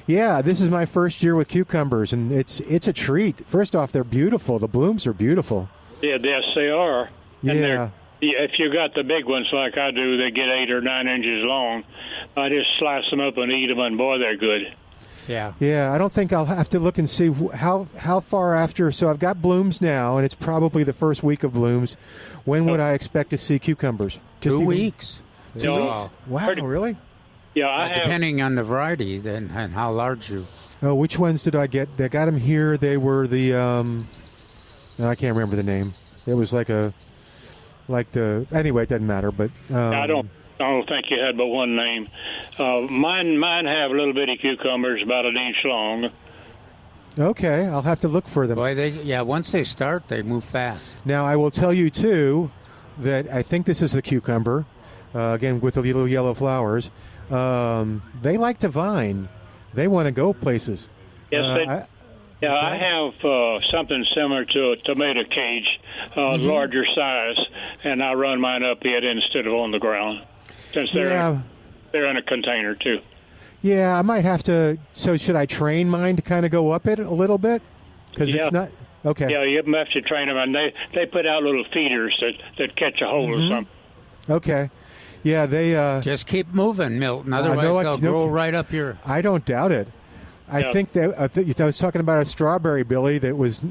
S2: Yeah, this is my first year with cucumbers, and it's a treat. First off, they're beautiful. The blooms are beautiful.
S10: Yeah, yes, they are. And
S2: Yeah.
S10: if you got the big ones like I do, they get 8 or 9 inches long. I just slice them up and eat them, and boy, they're good.
S4: Yeah.
S2: Yeah, I don't think I'll have to look and see how far after. So I've got blooms now, and it's probably the first week of blooms. When would I expect to see cucumbers?
S4: 2 weeks.
S2: 2 weeks? Wow, really?
S10: Yeah, I have.
S4: Depending on the variety and how large you.
S2: Oh, which ones did I get? I got them here. They were the no, I can't remember the name. It was anyway. It doesn't matter. But
S10: I don't think you had but one name. Mine have little bitty cucumbers about an inch long.
S2: Okay, I'll have to look for them.
S4: Boy, once they start, they move fast.
S2: Now I will tell you too that I think this is the cucumber. Again, with the little yellow flowers. They like to vine. They want to go places.
S10: Yes, I have something similar to a tomato cage, larger size, and I run mine up it instead of on the ground, since they're in a container too.
S2: Yeah, I might have to. So should I train mine to kind of go up it a little bit? Because it's not okay.
S10: Yeah, you have to train them, and they put out little feeders that catch a hold or something.
S2: Okay. Yeah, they
S4: just keep moving, Milton. Otherwise, they'll grow right up here.
S2: I don't doubt it. I think that I was talking about a strawberry, Billy, that was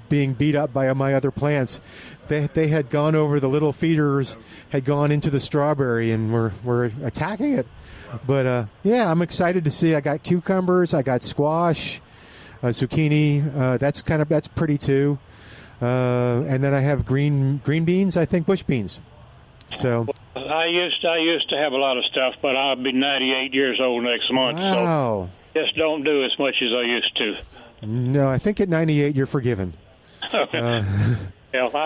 S2: being beat up by my other plants. They had gone over the little feeders, had gone into the strawberry, and were attacking it. But I'm excited to see. I got cucumbers, I got squash, zucchini. That's pretty too. And then I have green beans. I think bush beans. So.
S10: I used to have a lot of stuff, but I'll be 98 years old next month.
S2: Wow.
S10: So just don't do as much as I used to.
S2: No, I think at 98 you're forgiven.
S10: I'll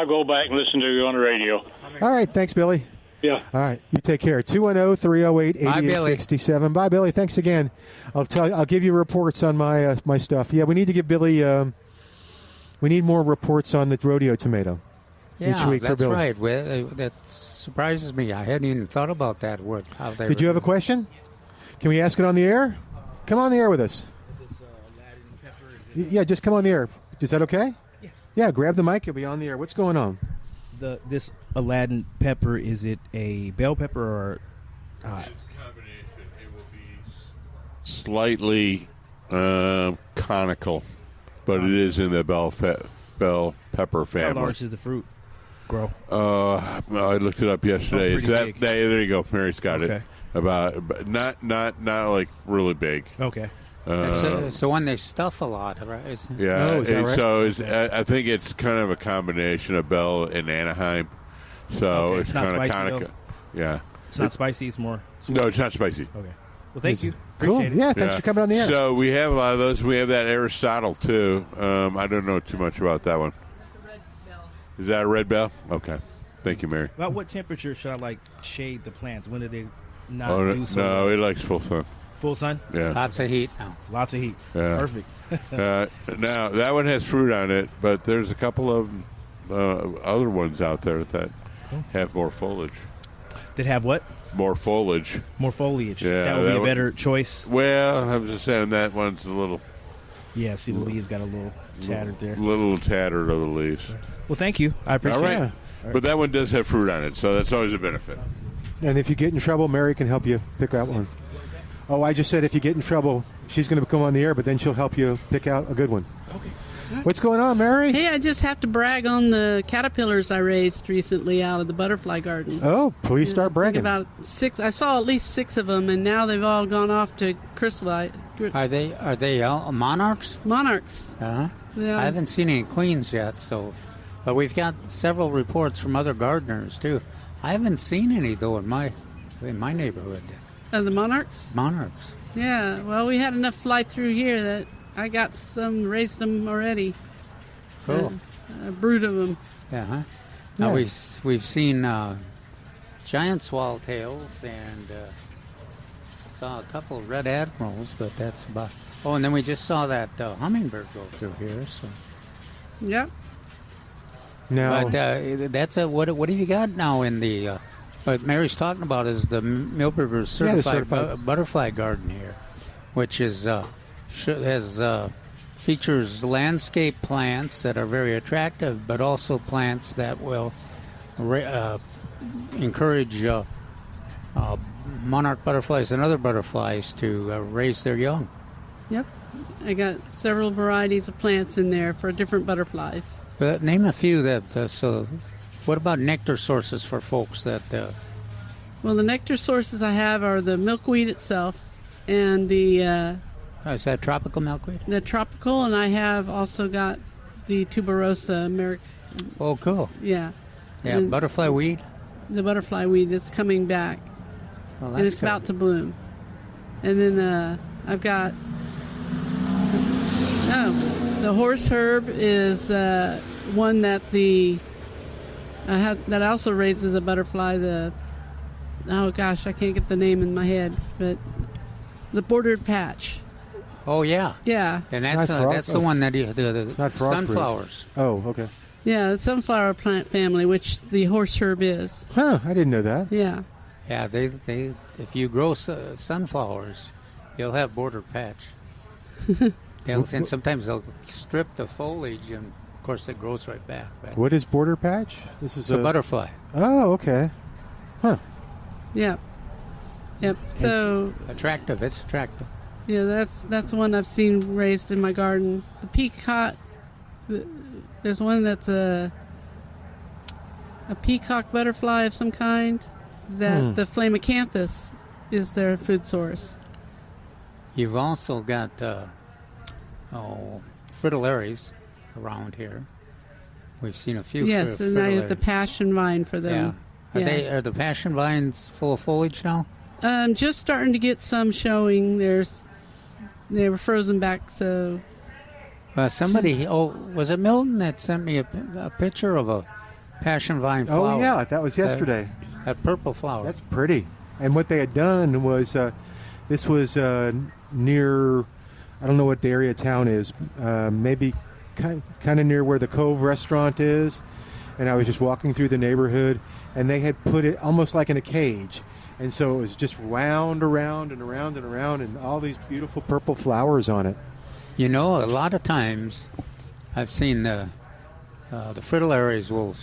S10: go back and listen to you on the radio.
S2: All right, thanks, Billy.
S10: Yeah.
S2: All right, you take care. 210-308-8867. Bye, Billy. Thanks again. I'll give you reports on my my stuff. Yeah, we need to give Billy. We need more reports on the rodeo tomato each week for Billy.
S4: That's right. That surprises me. I hadn't even thought about that word.
S2: Did you have a question? Can we ask it on the air? Come on the air with us. Yeah, just come on the air. Is that okay?
S11: Yeah.
S2: Yeah, grab the mic. You'll be on the air. What's going on?
S11: This Aladdin pepper, is it a bell pepper or?
S3: It's a combination. It will be slightly conical, but it is in the bell pepper family.
S11: How large does the fruit grow?
S3: I looked it up yesterday. Is that there you go? Mary's got it. But not like really big.
S11: Okay.
S4: It's the one they stuff a lot, right?
S3: Is that right? So I think it's kind of a combination of Bell and Anaheim. So it's kind of conical. Yeah.
S11: It's not spicy. It's more sweet.
S3: No, it's not spicy.
S11: Okay. Well, thank you.
S2: Cool.
S11: Appreciate it.
S2: Yeah, thanks for coming on the air.
S3: So we have a lot of those. We have that Aristotle too. I don't know too much about that one.
S12: It's a red bell.
S3: Is that a red bell? Okay. Thank you, Mary.
S11: About what temperature should I shade the plants? When do they not do so?
S3: No, it likes full sun.
S11: Full sun?
S3: Yeah.
S4: Lots of heat now.
S11: Lots of heat.
S3: Yeah.
S11: Perfect.
S3: Now, that one has fruit on it, but there's a couple of other ones out there that have more foliage.
S11: That have what?
S3: More foliage.
S11: More foliage.
S3: Yeah.
S11: That would be a better choice.
S3: Well, I'm just saying that one's a little...
S11: Yeah, see, the leaves got a little tattered there.
S3: Little tattered of the leaves.
S11: Well, thank you. I appreciate it.
S3: All right. But that one does have fruit on it, so that's always a benefit.
S2: And if you get in trouble, Mary can help you pick out one. Oh, I just said if you get in trouble, she's going to come on the air, but then she'll help you pick out a good one.
S11: Okay.
S2: What's going on, Mary?
S12: Hey, I just have to brag on the caterpillars I raised recently out of the butterfly garden.
S2: Oh, please start bragging.
S12: About 6. I saw at least 6 of them, and now they've all gone off to chrysalide.
S4: Are they monarchs?
S12: Monarchs.
S4: Uh-huh.
S12: Yeah.
S4: I haven't seen any queens yet, but we've got several reports from other gardeners too. I haven't seen any though in my neighborhood.
S12: The monarchs?
S4: Monarchs.
S12: Yeah. Well, we had enough fly through here that I got some, raised them already.
S4: Cool.
S12: A brood of them.
S4: Yeah. Huh? Now we've seen giant swallowtails and saw a couple of red admirals, but that's about. Oh, and then we just saw that hummingbird go through here. So.
S12: Yep.
S2: Now,
S4: but that's what have you got now in the? What Mary's talking about is the Milberger's certified butterfly garden here. which is features landscape plants that are very attractive, but also plants that will encourage monarch butterflies and other butterflies to raise their young.
S12: Yep. I got several varieties of plants in there for different butterflies.
S4: But name a few that. What about nectar sources for folks that?
S12: Well, the nectar sources I have are the milkweed itself, and the.
S4: Is that tropical milkweed?
S12: The tropical, and I have also got the tuberosa American.
S4: Oh, cool.
S12: Yeah.
S4: Yeah,
S12: and
S4: butterfly weed.
S12: The butterfly weed that's coming back,
S4: well,
S12: and it's about to bloom. And then I've got. The horse herb is one that that also raises a butterfly. Oh gosh, I can't get the name in my head, but the bordered patch.
S4: Oh yeah,
S12: yeah,
S4: and that's the one that the sunflowers.
S2: Oh, okay.
S12: Yeah, the sunflower plant family, which the horse herb is.
S2: Huh? I didn't know that.
S12: Yeah.
S4: Yeah, they if you grow sunflowers, you'll have bordered patch. And sometimes they'll strip the foliage, and of course it grows right back.
S2: What is border patch? This is
S4: a butterfly.
S2: Oh, okay. Huh.
S12: Yep. So
S4: attractive. It's attractive.
S12: Yeah, that's the one I've seen raised in my garden. The peacock. There's one that's a peacock butterfly of some kind. That the Flamacanthus is their food source.
S4: You've also got fritillaries around here. We've seen a few.
S12: Yes, and I have the passion vine for them.
S4: Yeah. Are the passion vines full of foliage now?
S12: Just starting to get some showing. They were frozen back, so.
S4: Somebody, was it Milton that sent me a picture of a passion vine flower?
S2: Oh yeah, that was yesterday.
S4: That purple flower.
S2: That's pretty. And what they had done was, this was near, I don't know what the area of town is, maybe kind of near where the Cove restaurant is. And I was just walking through the neighborhood, and they had put it almost like in a cage. And so it was just wound around and around and around, and all these beautiful purple flowers on it.
S4: You know, a lot of times I've seen the fritillaries will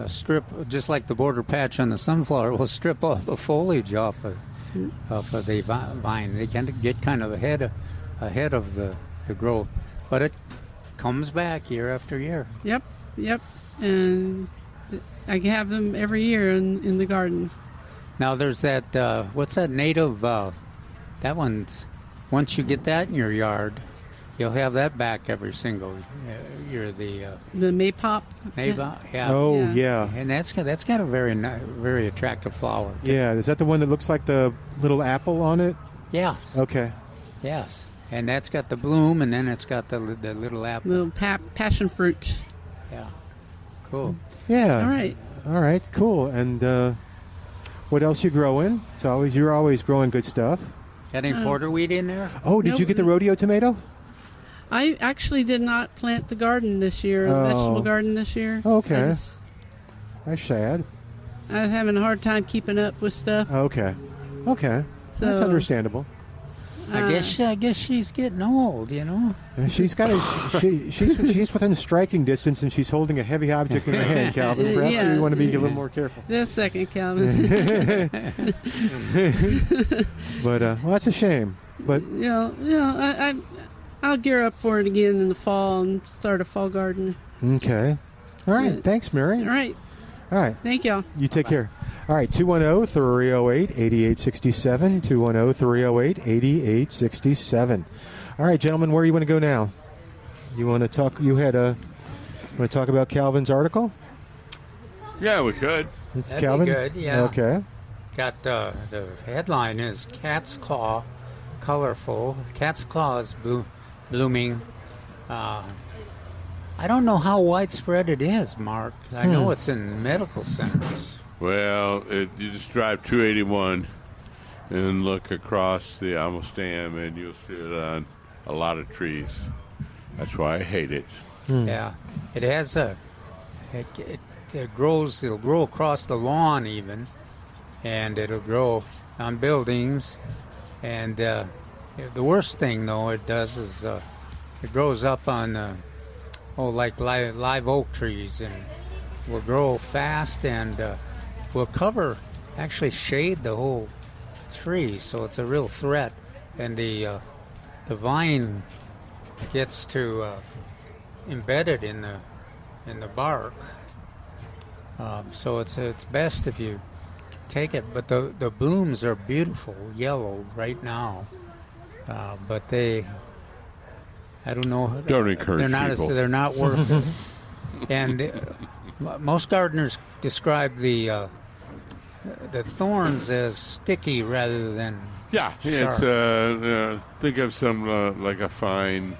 S4: strip, just like the border patch on the sunflower, will strip all the foliage off of the vine. They can get kind of ahead of the growth, but it comes back year after year.
S12: Yep, and I have them every year in the garden.
S4: Now there's that, what's that native, that one's, once you get that in your yard, you'll have that back every single year. The
S12: maypop.
S4: Maypop, yeah.
S2: Oh, yeah.
S4: And that's got a very attractive flower.
S2: Yeah, is that the one that looks like the little apple on it?
S4: Yeah.
S2: Okay.
S4: Yes, and that's got the bloom, and then it's got the little apple.
S12: Little passion fruit.
S4: Yeah. Cool.
S2: Yeah. All right. Cool. And what else you growing? You're always growing good stuff.
S4: Got any porterweed in there?
S2: Oh, did you get the rodeo tomato?
S12: I actually did not plant the garden this year, the vegetable garden this year.
S2: Okay. That's sad.
S12: I was having a hard time keeping up with stuff.
S2: Okay. So, that's understandable.
S4: I guess she's getting old, you know.
S2: She's she's within striking distance, and she's holding a heavy object in her hand, Calvin. Perhaps you want to be a little more careful.
S12: Just a second, Calvin.
S2: But well, that's a shame. But
S12: I'll gear up for it again in the fall and start a fall garden.
S2: Okay. All right. Thanks, Mary.
S12: All right. Thank y'all.
S2: You take care. All right, 210-308-8867, 210-308-8867. All right, gentlemen, where do you want to go now? You want to talk? Want to talk about Calvin's article?
S3: Yeah, we could.
S4: That'd
S2: Calvin?
S4: be good, yeah.
S2: Okay.
S4: Got the headline is Cat's Claw, colorful. Cat's Claw is blooming. I don't know how widespread it is, Mark. I know it's in medical centers.
S3: Well, you just drive 281 and look across the Amostam, and you'll see it on a lot of trees. That's why I hate it.
S4: Yeah, it has it grows. It'll grow across the lawn even, and it'll grow on buildings, and The worst thing, though, it does is it grows up on, like live oak trees, and will grow fast and will actually shade the whole tree, so it's a real threat. And the vine gets to embedded in the bark, so it's best if you take it. But the blooms are beautiful yellow right now, but I don't know.
S3: Don't encourage people.
S4: They're not worth it. And most gardeners describe the thorns as sticky rather than sharp.
S3: It's think of some like a fine,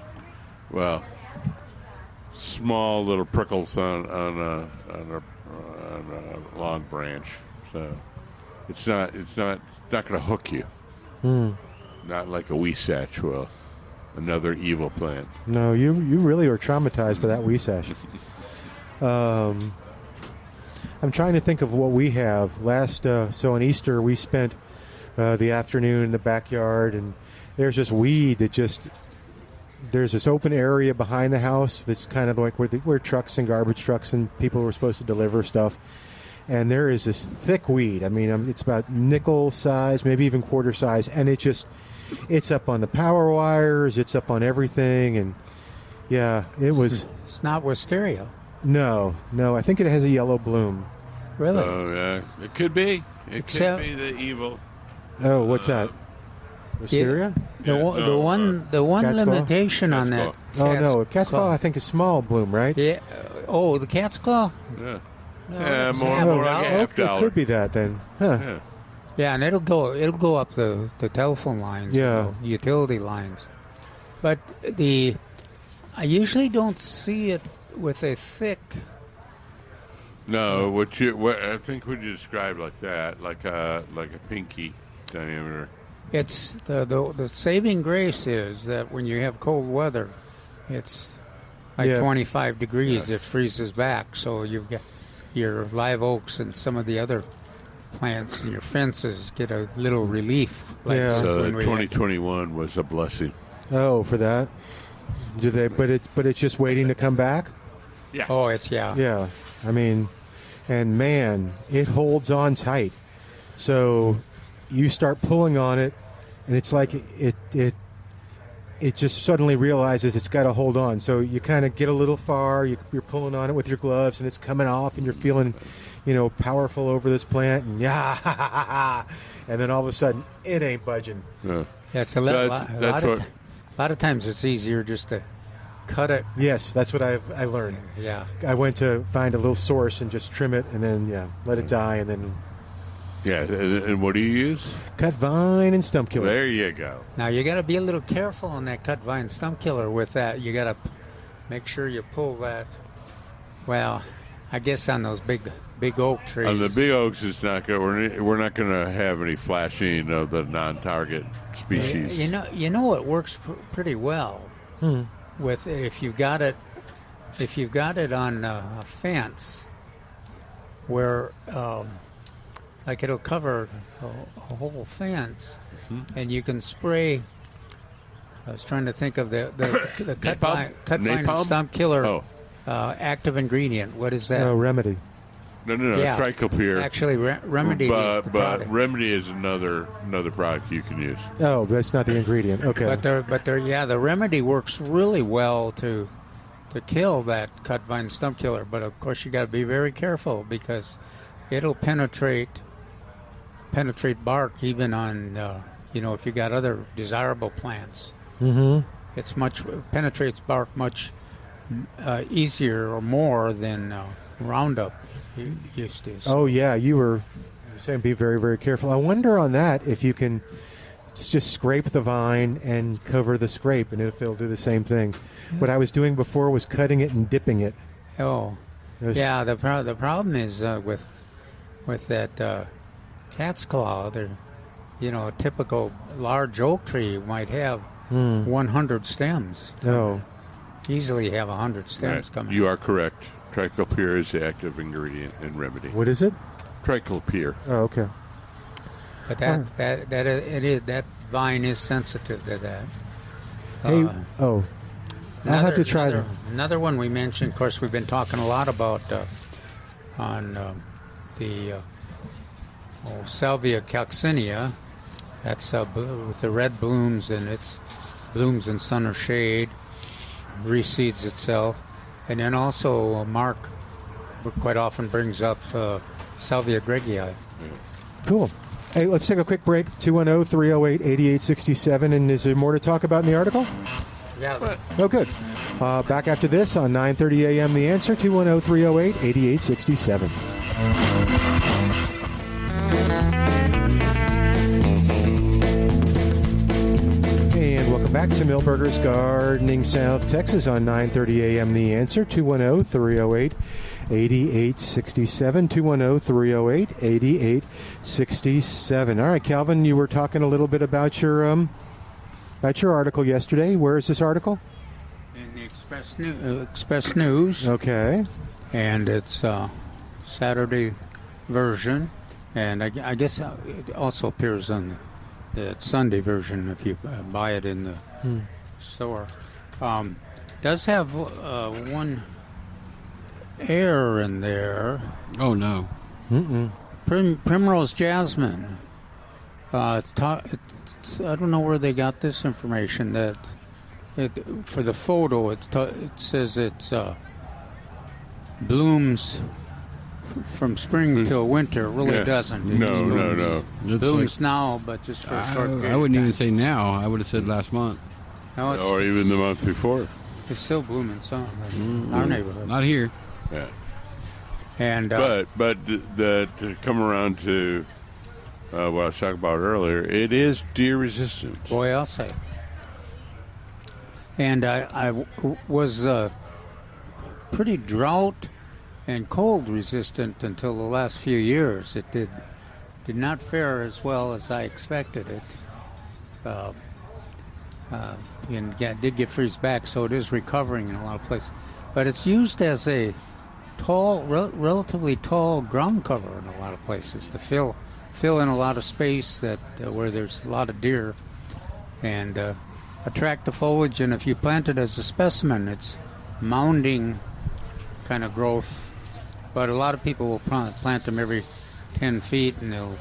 S3: small little prickles on a long branch. So it's not going to hook you. Not like a weesach will. Another evil plant.
S2: No, you really were traumatized by that weesach. I'm trying to think of what we have. So on Easter, we spent the afternoon in the backyard, and there's this weed that there's this open area behind the house that's kind of like where trucks and garbage trucks and people were supposed to deliver stuff. And there is this thick weed. I mean, it's about nickel size, maybe even quarter size, and it's up on the power wires, it's up on everything, and yeah, it was...
S4: It's not wisteria.
S2: No, I think it has a yellow bloom.
S4: Really?
S3: Oh, yeah. It could be. It could be the evil.
S2: Oh, what's that? Wisteria?
S4: The one limitation on that...
S2: Cat's claw I think is small bloom, right?
S4: Yeah. Oh, the cat's claw?
S3: Yeah.
S4: No,
S3: more like $50.
S2: It could be that then. Huh.
S3: Yeah.
S4: Yeah, and it'll go up the telephone lines, utility lines. But I usually don't see it with a thick.
S3: No, I think what you described like that, like a pinky diameter.
S4: It's the saving grace is that when you have cold weather, it's like 25 degrees. It freezes back, so you've got your live oaks and some of the other plants and your fences get a little relief.
S3: So 2021 was a blessing.
S2: Oh, for that? Do they? But it's just waiting to come back.
S3: Yeah.
S4: Oh, it's
S2: Yeah. I mean, and man, it holds on tight. So you start pulling on it, and it's like it just suddenly realizes it's got to hold on. So you kind of get a little far. You're pulling on it with your gloves, and it's coming off, and you're feeling, powerful over this plant, and and then all of a sudden it ain't budging.
S3: Yeah.
S4: It's a lot of times it's easier just to cut it.
S2: Yes, that's what I learned.
S4: Yeah.
S2: I went to find a little source and just trim it, and then let it die, and then.
S3: Yeah, and what do you use?
S2: Cut vine and stump killer.
S3: There you go.
S4: Now you got to be a little careful on that cut vine stump killer with that. You got to make sure you pull that. Well, I guess on those big oak trees.
S3: On the big oaks, it's not good. We're not going to have any flashing of the non-target species.
S4: You know it works pretty well with if you've got it on a fence where. Like it'll cover a whole fence, and you can spray. I was trying to think of the cut vine and stump killer active ingredient. What is that?
S2: No, Remedy.
S3: No, Triclopyr.
S4: Actually, Remedy is the product.
S3: But Remedy is another product you can use.
S2: Oh, that's not the ingredient. Okay.
S4: But the Remedy works really well to kill that cut vine stump killer. But of course, you got to be very careful because it'll penetrate bark even on if you got other desirable plants. It's penetrates bark much easier or more than Roundup used to.
S2: Oh yeah, you were saying be very, very careful. I wonder on that if you can just scrape the vine and cover the scrape, and it'll do the same thing. What I was doing before was cutting it and dipping it.
S4: Oh, yeah. The problem is with that cat's claw. A typical large oak tree might have 100 stems.
S2: Oh,
S4: easily have 100 stems coming.
S3: You are correct. Triclopyr is the active ingredient in Remedy.
S2: What is it?
S3: Triclopyr.
S2: Oh, okay.
S4: But that vine is sensitive to that.
S2: Hey, I'll have to try that.
S4: Another one we mentioned, of course, we've been talking a lot about the Salvia calcinea. That's with the red blooms, and it blooms in sun or shade, reseeds itself. And then also Mark quite often brings up Salvia gregii.
S2: Cool. Hey, let's take a quick break. 210-308-8867. And is there more to talk about in the article?
S4: Yeah.
S2: Oh, good. Back after this on 9:30 a.m. The Answer, 210-308-8867. And welcome back to Milberger's Gardening South Texas on 9:30 a.m. The Answer, 210-308-8867, 210-308-8867. All right, Calvin, you were talking a little bit about your article yesterday. Where is this article?
S4: In the Express News.
S2: Okay.
S4: And it's Saturday version, and I guess it also appears on the Sunday version if you buy it in the store. Does have one error in there.
S8: Oh, no.
S4: Primrose jasmine. I don't know where they got this information. That for the photo, it says it's blooms from spring till winter. It really doesn't.
S3: No.
S4: It blooms now, but just for a short period.
S8: I wouldn't even say now. I would have said last month.
S4: No,
S3: or even the month before.
S4: It's still blooming some in our neighborhood.
S8: Not here.
S3: Yeah.
S4: And
S3: but to come around to what I was talking about earlier, it is deer resistant.
S4: Boy, I'll say. And I was pretty drought and cold resistant until the last few years. It did not fare as well as I expected it. And did get freeze back, so it is recovering in a lot of places. But it's used as a relatively tall ground cover in a lot of places to fill in a lot of space that where there's a lot of deer, and attract the foliage. And if you plant it as a specimen, it's mounding kind of growth. But a lot of people will plant them every 10 feet, and it'll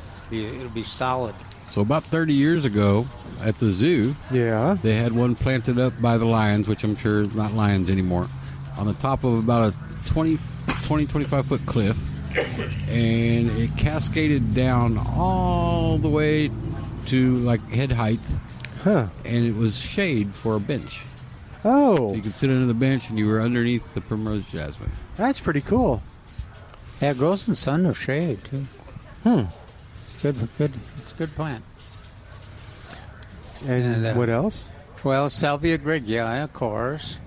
S4: be solid.
S8: So about 30 years ago at the zoo, they had one planted up by the lions, which I'm sure is not lions anymore, on the top of about a 25-foot cliff, and it cascaded down all the way to like head height, and it was shade for a bench.
S2: Oh.
S8: So you could sit under the bench, and you were underneath the primrose jasmine.
S2: That's pretty cool.
S4: Yeah, it grows in sun or shade, too. It's good. It's a good plant.
S2: And what else?
S4: Well, Salvia gregii, of course.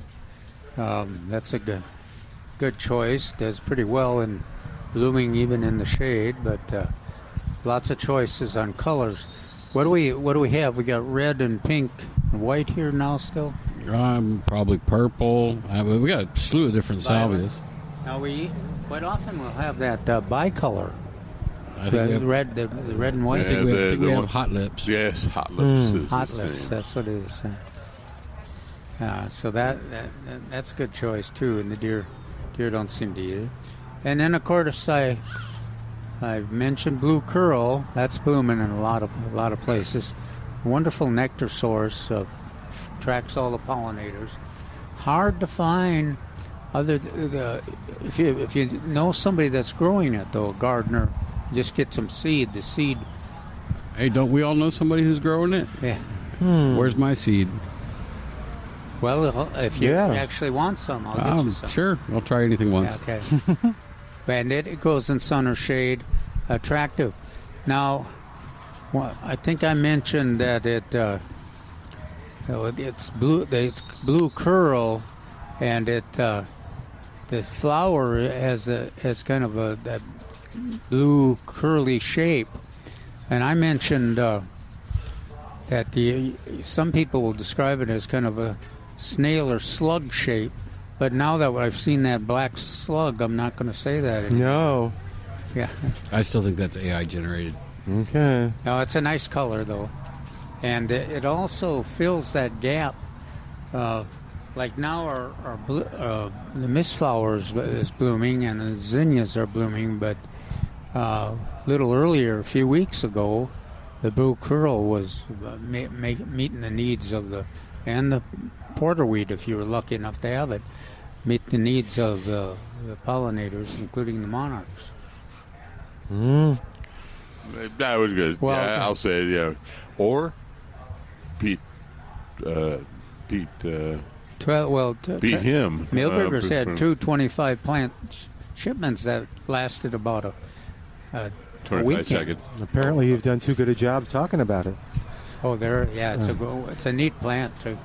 S4: That's a good choice. Does pretty well in blooming even in the shade, but lots of choices on colors. What do we have? We got red and pink and white here now still?
S8: Probably purple. We got a slew of different salvias.
S4: Now we quite often will have that bicolor.
S8: I think
S4: the red and white.
S8: I think we have hot lips.
S3: Yes, hot lips.
S4: Hot lips. That's what it is. So that's a good choice too, and the deer don't seem to eat it. And then of course I mentioned blue curl. That's blooming in a lot of places. Wonderful nectar source. Attracts all the pollinators. Hard to find. If you know somebody that's growing it though, a gardener, just get some seed. The seed.
S8: Hey, don't we all know somebody who's growing it?
S4: Yeah.
S8: Where's my seed?
S4: Well, if you actually want some, I'll get you some.
S8: Sure, I'll try anything once.
S4: Okay. And it goes in sun or shade, attractive. Now, I think I mentioned that it's blue. It's blue curl, and the flower has kind of that blue curly shape. And I mentioned that some people will describe it as kind of a snail or slug shape. But now that I've seen that black slug, I'm not going to say that anymore.
S2: No.
S4: Yeah.
S8: I still think that's AI generated.
S2: Okay.
S4: No, it's a nice color, though. And it also fills that gap. Like now the mistflowers is blooming and the zinnias are blooming, but a little earlier, a few weeks ago, the blue curl was meeting the needs of the porterweed, if you were lucky enough to have it, meet the needs of the pollinators, including the monarchs.
S3: That was good.
S4: Well,
S3: yeah, I'll say it, yeah. Or Pete beat him.
S4: Milberger's had 225 plant shipments that lasted about a
S3: 25
S4: weekend.
S3: seconds.
S2: Apparently, you've done too good a job talking about it.
S4: Oh, it's a neat plant too.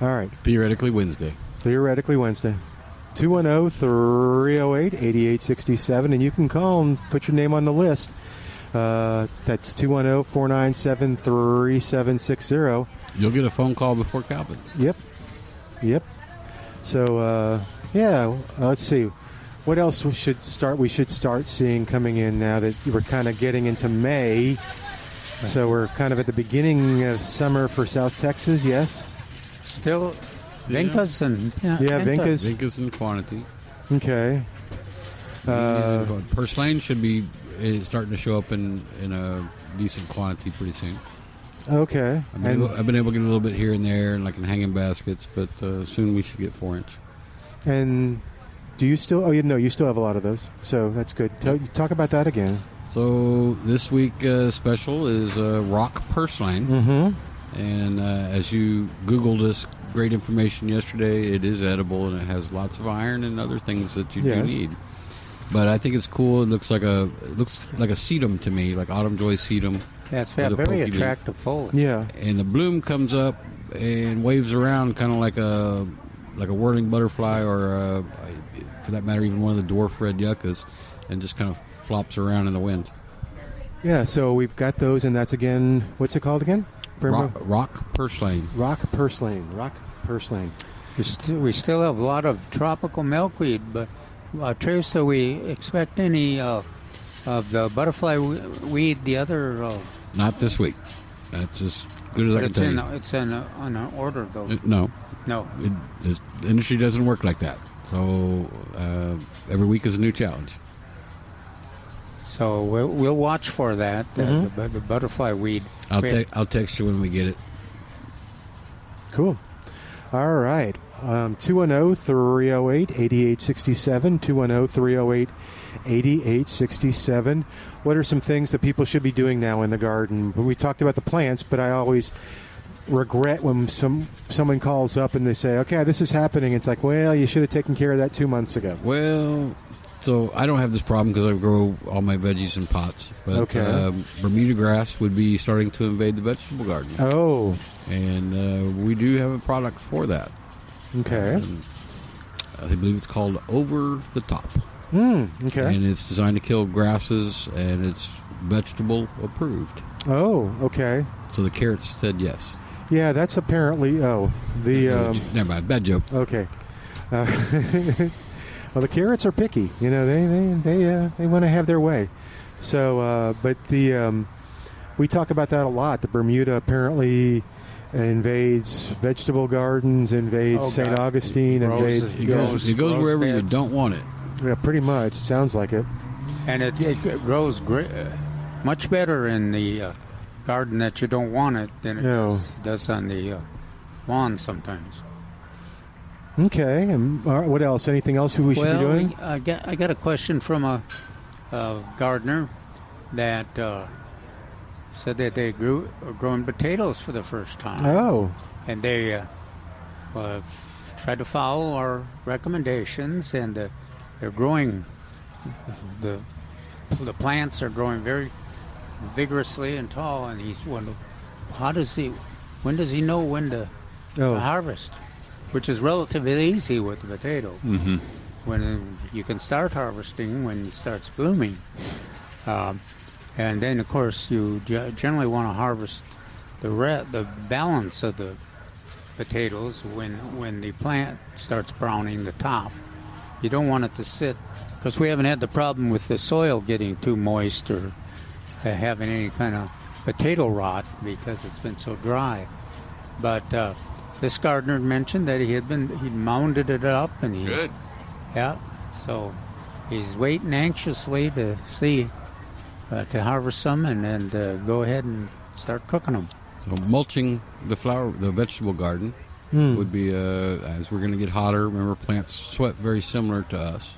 S2: All right.
S8: Theoretically Wednesday.
S2: 210-308-8867, and you can call and put your name on the list. That's 210-497-3760.
S8: You'll get a phone call before Calvin.
S2: Yep. So, let's see. What else we should start seeing coming in now that we're kind of getting into May? So we're kind of at the beginning of summer for South Texas, yes?
S4: Still, Vincas and...
S2: Vincas.
S8: Vincas in quantity.
S2: Okay.
S8: Purslane should be starting to show up in a decent quantity pretty soon.
S2: Okay.
S8: I've been able to get a little bit here and there, like in hanging baskets, but soon we should get 4-inch.
S2: And do you still... you still have a lot of those, so that's good. Talk about that again.
S8: So this week special is rock purslane.
S2: Mm-hmm.
S8: And as you Googled this great information yesterday, it is edible and it has lots of iron and other things that you do need. But I think it's cool. It looks like a sedum to me, like autumn joy sedum.
S4: Yeah, it's very attractive foliage.
S2: Yeah.
S8: And the bloom comes up and waves around kind of like a whirling butterfly, or for that matter, even one of the dwarf red yuccas, and just kind of flops around in the wind. Yeah,
S2: so we've got those, and that's again, what's it called again?
S8: Rock purslane.
S2: Rock purslane.
S4: We still have a lot of tropical milkweed, but Trace, do we expect any of the butterfly weed, the other...
S8: Not this week. That's as good as I can tell you.
S4: It's on an order, though.
S8: No. The industry doesn't work like that. So every week is a new challenge.
S4: So we'll watch for that, the butterfly weed.
S8: I'll text you when we get it.
S2: Cool. All right. 210-308-8867, 210-308-8867. What are some things that people should be doing now in the garden? We talked about the plants, but I always regret when someone calls up and they say, okay, this is happening. It's like, well, you should have taken care of that 2 months ago.
S8: Well, so I don't have this problem because I grow all my veggies in pots. But Bermuda grass would be starting to invade the vegetable garden.
S2: Oh.
S8: And we do have a product for that.
S2: Okay.
S8: I believe it's called Over the Top.
S2: Okay.
S8: And it's designed to kill grasses, and it's vegetable approved.
S2: Oh, okay.
S8: So the carrots said yes.
S2: Yeah, that's apparently...
S8: Never mind. Bad joke.
S2: Okay. Well, the carrots are picky. You know, they want to have their way. So, but we talk about that a lot. The Bermuda apparently invades vegetable gardens, St. Augustine, invades...
S8: It goes wherever you don't want it.
S2: Yeah, pretty much. Sounds like it.
S4: And it grows much better in the garden that you don't want it than it does on the lawn sometimes.
S2: Okay. And what else? Anything else we should be doing?
S4: I got a question from a gardener that said that they are growing potatoes for the first time.
S2: Oh.
S4: And they tried to follow our recommendations, and they're growing. The plants are growing very vigorously and tall, and he's wondering, when does he know when to harvest? Which is relatively easy with the potato.
S8: Mm-hmm.
S4: When you can start harvesting when it starts blooming. And then, of course, you generally want to harvest the balance of the potatoes when the plant starts browning the top. You don't want it to sit, because we haven't had the problem with the soil getting too moist or having any kind of potato rot because it's been so dry. But this gardener mentioned that he'd mounded it up, and
S3: Good.
S4: Yeah, so he's waiting anxiously to see to harvest some and then go ahead and start cooking them.
S8: So mulching the vegetable garden would be as we're going to get hotter. Remember, plants sweat very similar to us.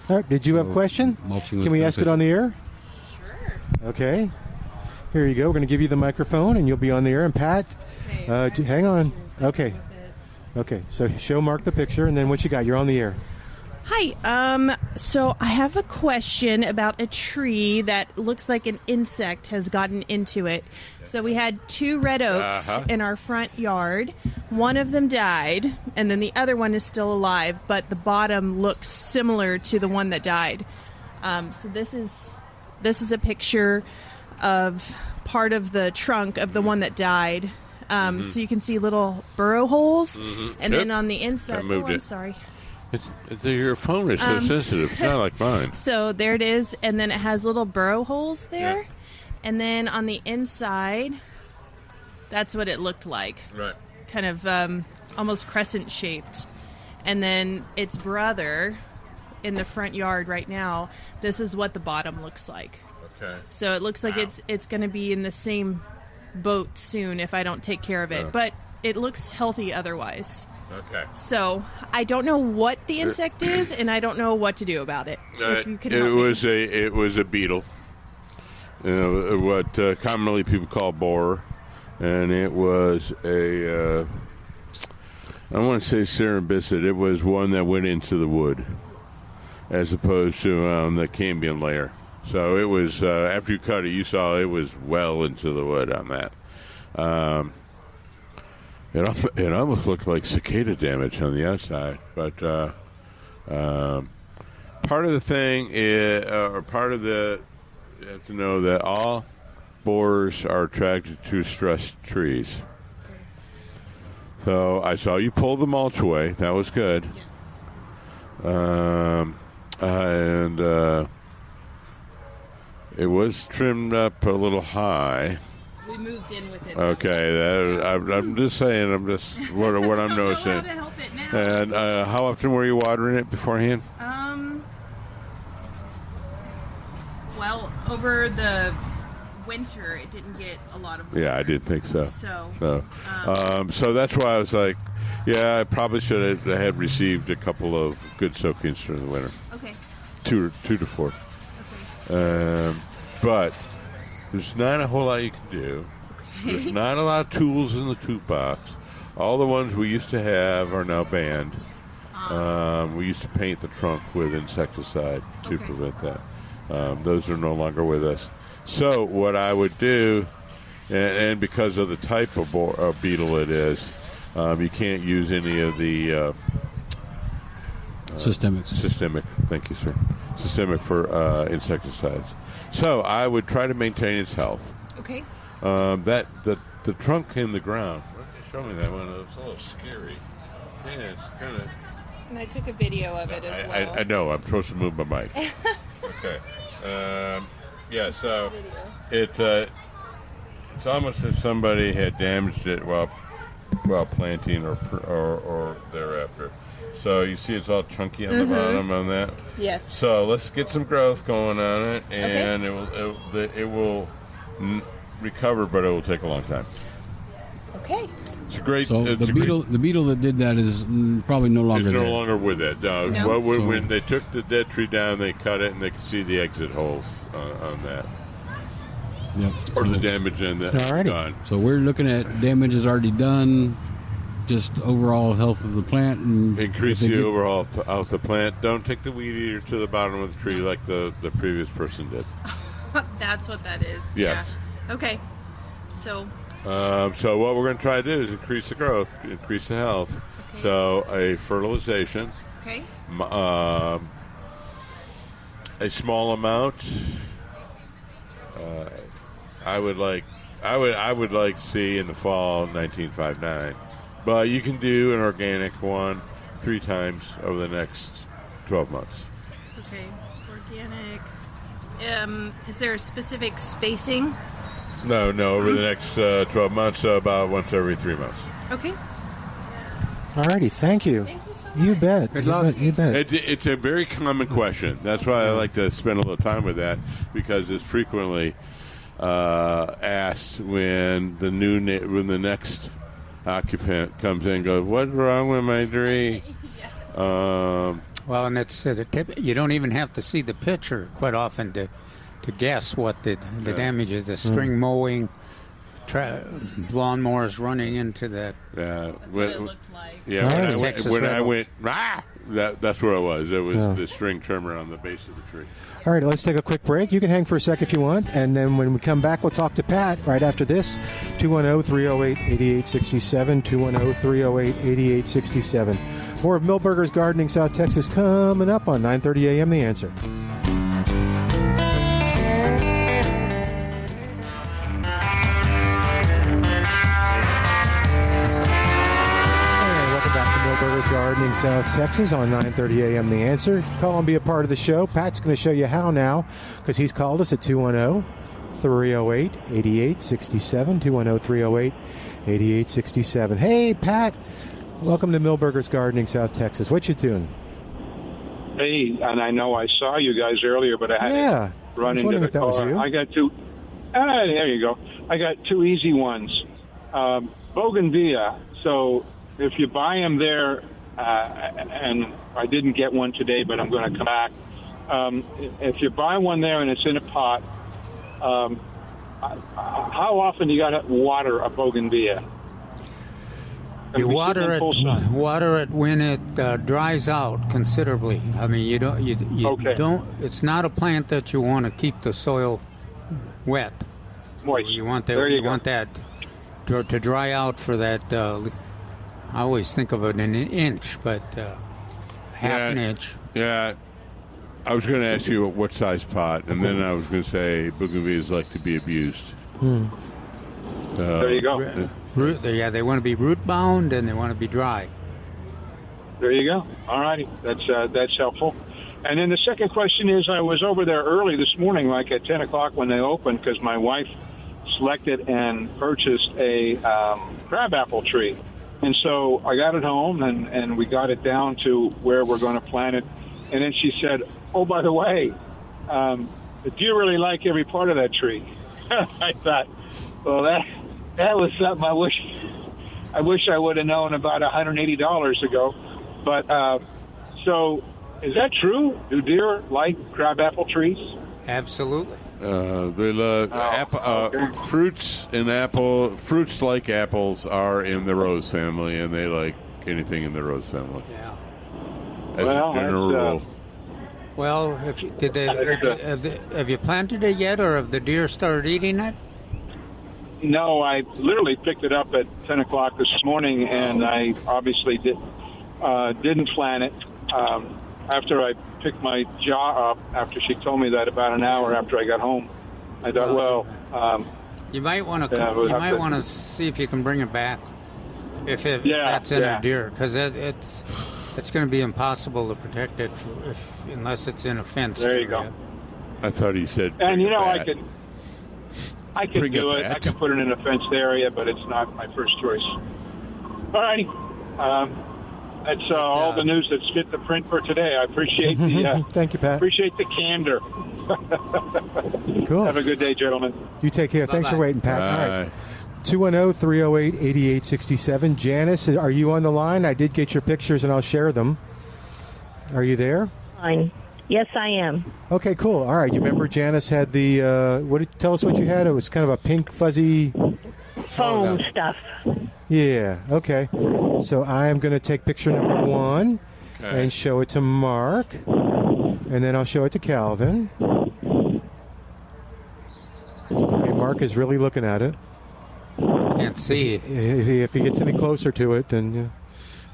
S2: All right, did you have a question?
S8: Mulching.
S2: Can we ask it on the air?
S13: Sure.
S2: Okay. Here you go. We're going to give you the microphone, and you'll be on the air. And Pat, hang on. Okay. Okay. So show Mark the picture, and then what you got? You're on the air.
S13: Hi. So I have a question about a tree that looks like an insect has gotten into it. So we had 2 red oaks in our front yard. One of them died, and then the other one is still alive, but the bottom looks similar to the one that died. So this is a picture of part of the trunk of the one that died. So you can see little burrow holes, and then on the inside. I'm sorry.
S3: Your phone is so sensitive. It's not like mine.
S13: So there it is, and then it has little burrow holes there. Yeah. And then on the inside, that's what it looked like.
S3: Right.
S13: Kind of almost crescent-shaped. And then its brother in the front yard right now, this is what the bottom looks like.
S3: Okay.
S13: So it looks like it's going to be in the same boat soon if I don't take care of it.
S3: Oh.
S13: But it looks healthy otherwise.
S3: Okay.
S13: So I don't know what the insect is, and I don't know what to do about it. If you could help me.
S3: It was a beetle, what commonly people call borer, and it was I want to say cerambycid. It was one that went into the wood, as opposed to the cambium layer. So it was after you cut it, you saw it was well into the wood on that. It almost looked like cicada damage on the outside, but part of the thing is, or part of the, you have to know that all borers are attracted to stressed trees. So I saw you pull the mulch away. That was good. Yes. And it was trimmed up a little high.
S13: We moved in with it.
S3: Okay, I'm just saying. I'm just what I'm noticing.
S13: I don't know how to help it now.
S3: And how often were you watering it beforehand?
S13: Well, over the winter, it didn't get a lot of water.
S3: Yeah, I did think so.
S13: So
S3: that's why I was like, yeah, I probably should have received a couple of good soakings during the winter.
S13: Okay.
S3: 2 to 4. Okay. But there's not a whole lot you can do. Okay. There's not a lot of tools in the toolbox. All the ones we used to have are now banned. We used to paint the trunk with insecticide to prevent that. Those are no longer with us. So what I would do, and because of the type of beetle it is, you can't use any of the
S8: systemic.
S3: Thank you, sir. Systemic for insecticides. So I would try to maintain its health.
S13: Okay.
S3: The trunk in the ground. Why don't you show me that one? It was a little scary. Yeah, it's kind of.
S13: And I took a video of it as well.
S3: I know. I'm supposed to move my mic. Okay. Yeah. So it's almost as if somebody had damaged it while planting or thereafter. So you see it's all chunky on the bottom on that?
S13: Yes.
S3: So let's get some growth going on it, and it will recover, but it will take a long time.
S13: Okay.
S3: It's a great...
S8: So the beetle that did that is probably no longer there.
S3: It's no longer with it.
S13: No.
S3: When they took the dead tree down, they cut it, and they could see the exit holes on that.
S8: Yep.
S3: Or the damage in that gone.
S8: So we're looking at damage is already done, just overall health of the plant. And
S3: increase the overall health of the plant. Don't take the weed eater to the bottom of the tree like the previous person did.
S13: That's what that is.
S3: Yes.
S13: Yeah. Okay. So
S3: what we're going to try to do is increase the growth, increase the health. Okay. So a fertilization.
S13: Okay.
S3: A small amount. I would like to see in the fall 1959, but you can do an organic one 3 times over the next 12 months.
S13: Okay, organic. Is there a specific spacing
S3: No, over the next 12 months, about once every 3 months.
S13: Okay.
S2: All righty, thank you.
S13: Thank you so much.
S2: You bet.
S4: Good luck.
S2: You bet.
S3: It's a very common question. That's why I like to spend a little time with that, because it's frequently asked when the next occupant comes in and goes, "What's wrong with my tree?"
S4: Well, and it's you don't even have to see the picture quite often to guess what the damage is. The string mowing, lawnmowers running into that.
S3: Yeah,
S13: That's what it looked like.
S3: Yeah,
S4: Texas
S3: when I
S4: redwoods.
S3: went, that's where it was. It was the string trimmer on the base of the tree.
S2: All right, let's take a quick break. You can hang for a sec if you want, and then when we come back, we'll talk to Pat right after this. 210-308-8867, 210-308-8867. More of Milberger's Gardening South Texas coming up on 9:30 a.m. The Answer. Gardening South Texas on 9:30 a.m. The Answer. Call and be a part of the show. Pat's going to show you how now, because he's called us at 210-308-8867, 210-308-8867. Hey, Pat, welcome to Milberger's Gardening South Texas. What you doing?
S14: Hey, and I know I saw you guys earlier, but I had to run into the car. I got two. There you go. I got two easy ones. Bougainvillea. So if you buy them there, and I didn't get one today, but I'm going to come back. If you buy one there and it's in a pot, how often you got to water a bougainvillea?
S4: You water it when it dries out considerably. I mean, you don't. It's not a plant that you want to keep the soil wet.
S14: Moist.
S4: You want that to dry out for that. I always think of it in an inch, but half an inch.
S3: Yeah. I was going to ask you what size pot, and then I was going to say bougainvilleas like to be abused.
S14: There you go.
S4: They want to be root bound and they want to be dry.
S14: There you go. All righty, that's helpful. And then the second question is, I was over there early this morning, like at 10 o'clock when they opened, because my wife selected and purchased a crabapple tree. And so I got it home, and we got it down to where we're going to plant it. And then she said, "Oh, by the way, do you really like every part of that tree?" I thought, well, that was something I wish I would have known about $180 ago. But so is that true? Do deer like crabapple trees?
S4: Absolutely.
S3: They love fruits Fruits like apples are in the rose family, and they like anything in the rose family.
S4: Yeah.
S3: As a general rule.
S4: Well, have you planted it yet, or have the deer started eating it?
S14: No, I literally picked it up at 10 o'clock this morning, and I obviously didn't plant it. After I picked my jaw up, after she told me that about an hour after I got home, I thought,
S4: you might want to see if you can bring it back if that's in a deer, because it's going to be impossible to protect it unless it's in a fence.
S14: There you go.
S3: I thought he said.
S14: And I can do it. I can put it in a fenced area, but it's not my first choice. All righty. That's all the news that's fit the print for today. I appreciate the
S2: thank you, Pat.
S14: Appreciate the candor.
S2: Cool.
S14: Have a good day, gentlemen.
S2: You take care.
S14: Bye-bye.
S2: Thanks for waiting, Pat. All right. 210-308-8867. Janice, are you on the line? I did get your pictures, and I'll share them. Are you there?
S6: Fine. Yes, I am.
S2: Okay, cool. All right. You remember Janice had the tell us what you had. It was kind of a pink, fuzzy
S6: foam stuff.
S2: Yeah. Okay. So I am going to take picture number 1 and show it to Mark, and then I'll show it to Calvin. Okay, Mark is really looking at it.
S4: Can't see it.
S2: If he gets any closer to it, then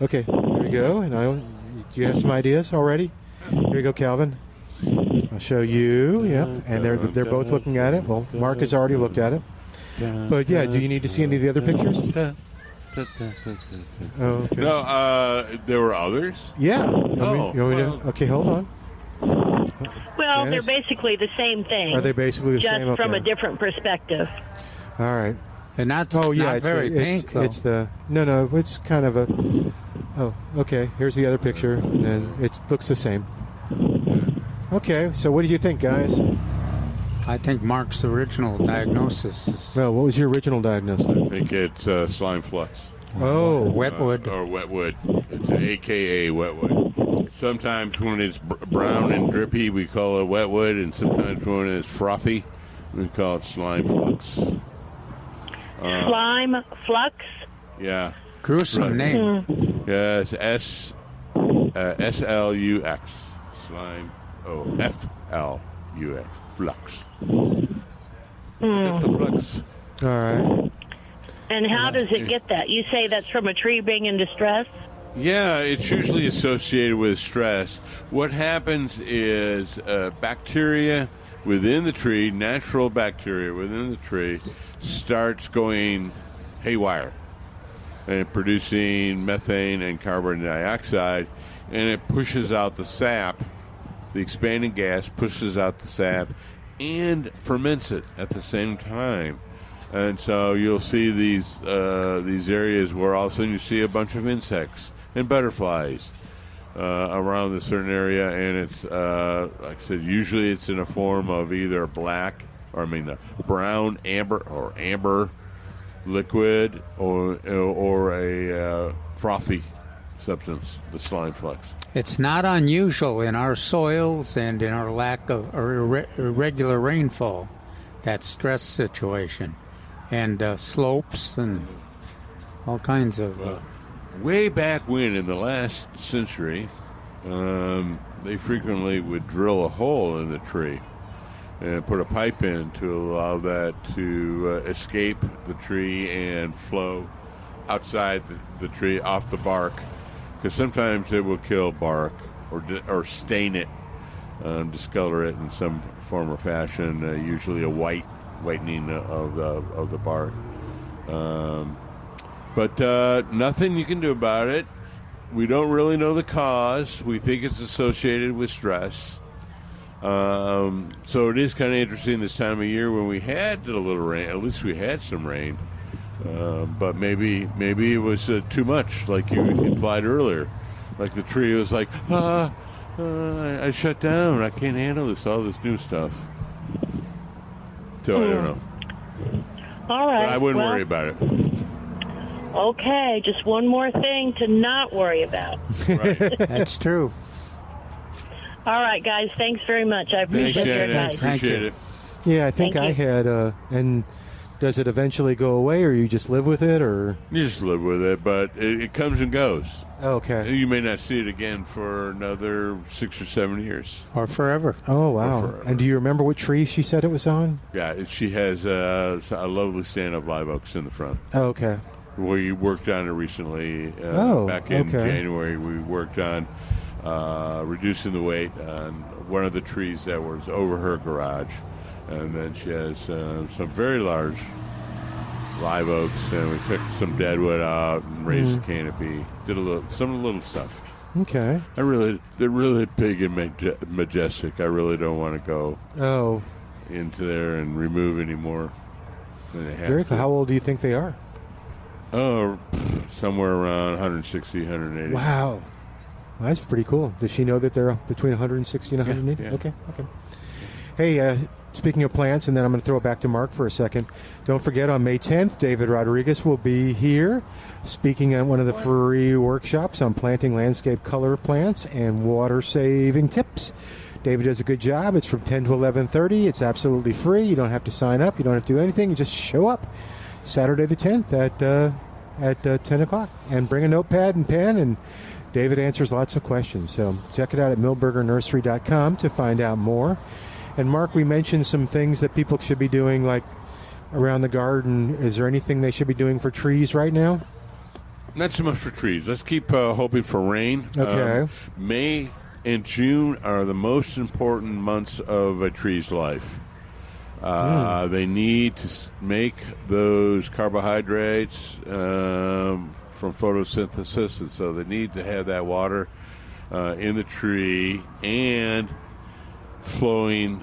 S2: okay. Here we go. And do you have some ideas already? Here you go, Calvin. I'll show you. Yeah, and they're both looking at it. Well, Mark has already looked at it. But yeah, do you need to see any of the other pictures? Okay.
S3: No, there were others?
S2: Yeah. Okay, hold on.
S6: Well,
S2: Janice?
S6: they're basically the same thing.
S2: Are they basically the same?
S6: Just from a different perspective.
S2: All right.
S4: And not,
S2: it's
S4: very pink, though.
S2: It's no, it's kind of a... Oh, okay. Here's the other picture, and it looks the same. Okay, so what do you think, guys?
S4: I think Mark's original diagnosis is...
S2: Well, what was your original diagnosis?
S3: I think it's slime flux.
S2: Oh.
S4: Wetwood.
S3: Or wetwood. It's AKA wetwood. Sometimes when it's brown and drippy, we call it wetwood, and sometimes when it's frothy, we call it slime flux.
S6: Slime flux?
S3: Yeah.
S4: Gruesome name.
S3: Yes, S-L-U-X. Slime. Oh, F-L-U-X. Flux. Get the flux.
S2: All right.
S6: And how does it get that? You say that's from a tree being in distress?
S3: Yeah, it's usually associated with stress. What happens is bacteria within the tree, natural bacteria within the tree, starts going haywire and producing methane and carbon dioxide, and it pushes out the sap. The expanding gas pushes out the sap and ferments it at the same time. And so you'll see these areas where all of a sudden you see a bunch of insects and butterflies around this certain area, and it's like I said, usually it's in a form of either brown, amber liquid or a frothy substance, the slime flux.
S4: It's not unusual in our soils and in our lack of irregular rainfall, that stress situation, and slopes and all kinds of...
S3: way back when, in the last century, they frequently would drill a hole in the tree and put a pipe in to allow that to escape the tree and flow outside the tree off the bark, because sometimes it will kill bark or stain it, discolor it in some form or fashion, usually a whitening of the bark. But nothing you can do about it. We don't really know the cause. We think it's associated with stress. So it is kind of interesting this time of year when we had a little rain. At least we had some rain. But maybe it was too much, like you implied earlier. Like the tree was like, I shut down. I can't handle all this new stuff. So I don't know.
S6: All right.
S3: But I wouldn't worry about it.
S6: Okay, just one more thing to not worry about.
S3: Right.
S4: That's true.
S6: All right, guys, thanks very much. I appreciate your advice.
S3: Appreciate it.
S2: Yeah, I think
S6: Thank
S2: I
S6: you.
S2: had, and does it eventually go away, or you just live with it, or?
S3: You just live with it, but it comes and goes.
S2: Okay.
S3: You may not see it again for another 6 or 7 years.
S4: Or forever.
S2: Oh, wow.
S3: Or forever.
S2: And do you remember what tree she said it was on?
S3: Yeah, she has a lovely stand of live oaks in the front.
S2: Oh, okay.
S3: We worked on it recently. Back in January, we worked on reducing the weight on one of the trees that was over her garage. And then she has some very large live oaks, and we took some deadwood out and raised the canopy. Did some little stuff.
S2: Okay.
S3: They're really big and majestic. I really don't want to go into there and remove any more than they have.
S2: Very cool. How old do you think they are?
S3: Oh, somewhere around 160, 180.
S2: Wow. Well, that's pretty cool. Does she know that they're between 160 and 180?
S3: Yeah.
S2: Okay. Hey, speaking of plants, and then I'm going to throw it back to Mark for a second. Don't forget, on May 10th, David Rodriguez will be here speaking at one of the free workshops on planting landscape color plants and water-saving tips. David does a good job. It's from 10 to 11:30. It's absolutely free. You don't have to sign up. You don't have to do anything. You just show up Saturday the 10th at 10 o'clock. And bring a notepad and pen, and David answers lots of questions. So check it out at milbergernursery.com to find out more. And Mark, we mentioned some things that people should be doing, like around the garden. Is there anything they should be doing for trees right now?
S3: Not so much for trees. Let's keep hoping for rain.
S2: Okay.
S3: May and June are the most important months of a tree's life. They need to make those carbohydrates from photosynthesis, and so they need to have that water in the tree. And flowing.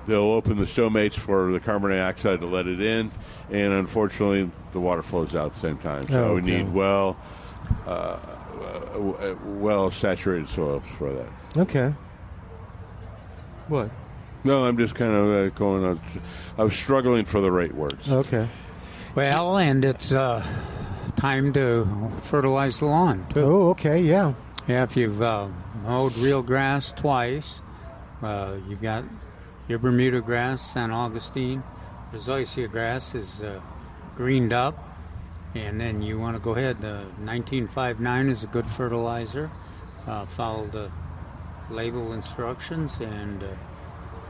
S3: They'll open the stomates for the carbon dioxide to let it in, and unfortunately, the water flows out at the same time. So we need well saturated soils for that.
S2: Okay. What?
S3: No, I'm just kind of going on. I was struggling for the right words.
S2: Okay.
S4: Well, and it's time to fertilize the lawn, too.
S2: Oh, okay, yeah.
S4: Yeah, if you've mowed real grass twice, you've got your Bermuda grass, San Augustine, the zoysia grass is greened up, and then you want to go ahead. 1959 is a good fertilizer. Follow the label instructions and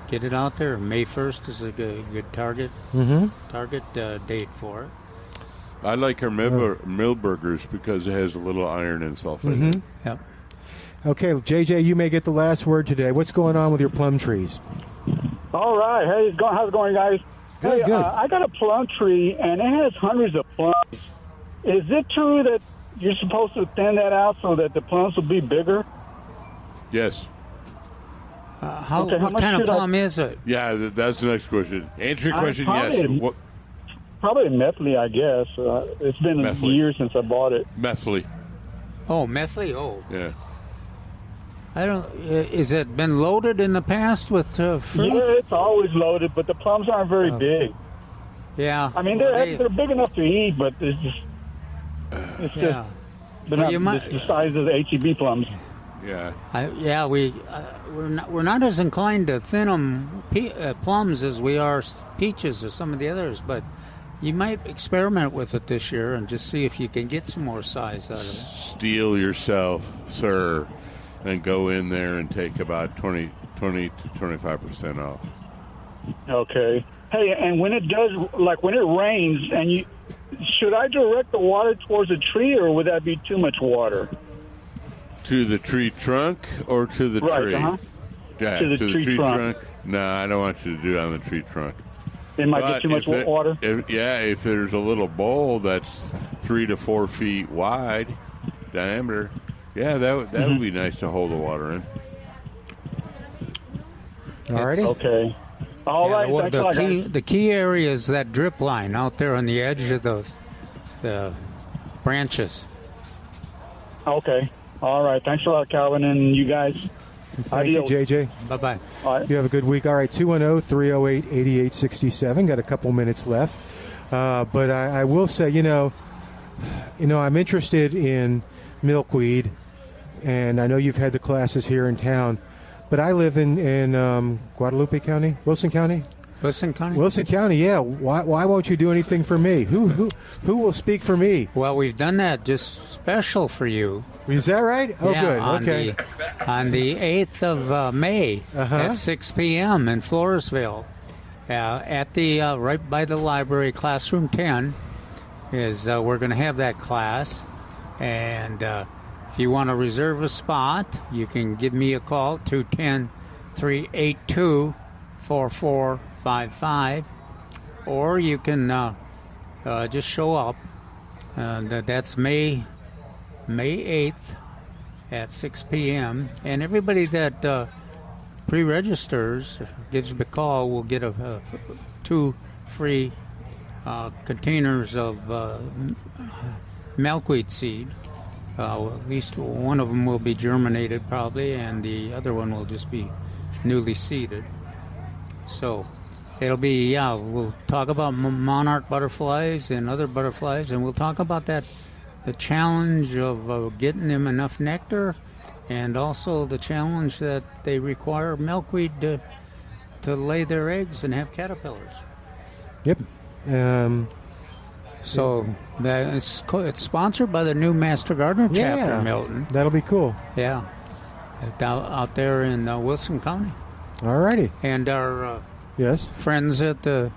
S4: get it out there. May 1st is a good target date for it.
S3: I like our Milbergers because it has a little iron and sulfate in it.
S4: Yep.
S2: Okay, JJ, you may get the last word today. What's going on with your plum trees?
S15: All right. Hey, how's it going, guys?
S2: Good, good.
S15: I got a plum tree, and it has hundreds of plums. Is it true that you're supposed to thin that out so that the plums will be bigger?
S3: Yes.
S4: What kind of plum is it?
S3: Yeah, that's the next question. Answer your question, yes.
S15: Probably a Methley, I guess. It's been years since I bought it.
S3: Methley.
S4: Oh, Methley? Oh.
S3: Yeah.
S4: I don't. Is it been loaded in the past with fruit?
S15: Yeah, it's always loaded, but the plums aren't very big.
S4: Yeah.
S15: I mean, they're big enough to eat, but it's just they're not the size of the HEB plums.
S3: Yeah.
S4: We're not as inclined to thin them plums as we are peaches or some of the others, but you might experiment with it this year and just see if you can get some more size out of it.
S3: Steel yourself, sir, and go in there and take about 20 to 25% off.
S15: Okay. Hey, and when it does, like when it rains, and should I direct the water towards the tree, or would that be too much water?
S3: To the tree trunk or to the tree?
S15: Uh-huh.
S3: Yeah,
S15: to the tree trunk.
S3: No, I don't want you to do it on the tree trunk.
S15: It might get too much water?
S3: If there's a little bowl that's 3 to 4 feet wide diameter, that would be nice to hold the water in.
S2: All righty.
S15: Okay. All right.
S4: The key area is that drip line out there on the edge of the branches.
S15: Okay. All right. Thanks a lot, Calvin, and you guys.
S2: Thank you, JJ.
S4: Bye-bye.
S15: All right.
S2: You have a good week. All right, 210-308-8867. Got a couple minutes left. But I will say, I'm interested in milkweed, and I know you've had the classes here in town, but I live in Guadalupe County, Wilson County?
S4: Wilson County?
S2: Wilson County, yeah. Why won't you do anything for me? Who will speak for me?
S4: Well, we've done that just special for you.
S2: Is that right? Oh,
S4: yeah,
S2: good.
S4: Okay. On the 8th of May at 6 p.m. in Floresville, at the right by the library, classroom 10, is we're going to have that class. And if you want to reserve a spot, you can give me a call, 210-382-4455, or you can just show up. That's May 8th at 6 p.m. And everybody that pre-registers, gives me a call, will get 2 free containers of milkweed seed. At least one of them will be germinated probably, and the other one will just be newly seeded. So it'll be, we'll talk about monarch butterflies and other butterflies, and we'll talk about the challenge of getting them enough nectar, and also the challenge that they require milkweed to lay their eggs and have caterpillars.
S2: Yep.
S4: So it's sponsored by the new Master Gardener chapter in Milton.
S2: That'll be cool.
S4: Yeah. Out there in Wilson County.
S2: All righty.
S4: And our
S2: friends
S4: at the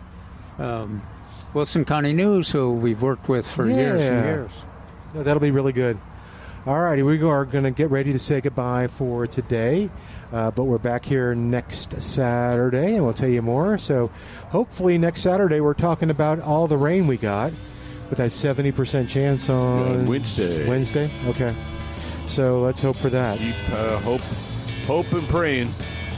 S4: Wilson County News, who we've worked with for years and years.
S2: No, that'll be really good. All righty, we are going to get ready to say goodbye for today, but we're back here next Saturday, and we'll tell you more. So hopefully next Saturday we're talking about all the rain we got, with that 70% chance on Wednesday? Okay. So let's hope for that.
S3: Keep hope and praying.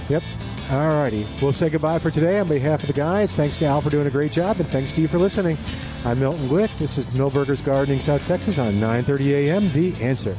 S2: Yep. All righty. We'll say goodbye for today on behalf of the guys. Thanks to Al for doing a great job, and thanks to you for listening. I'm Milton Glueck. This is Milberger's Gardening, South Texas on 9:30 a.m. The Answer.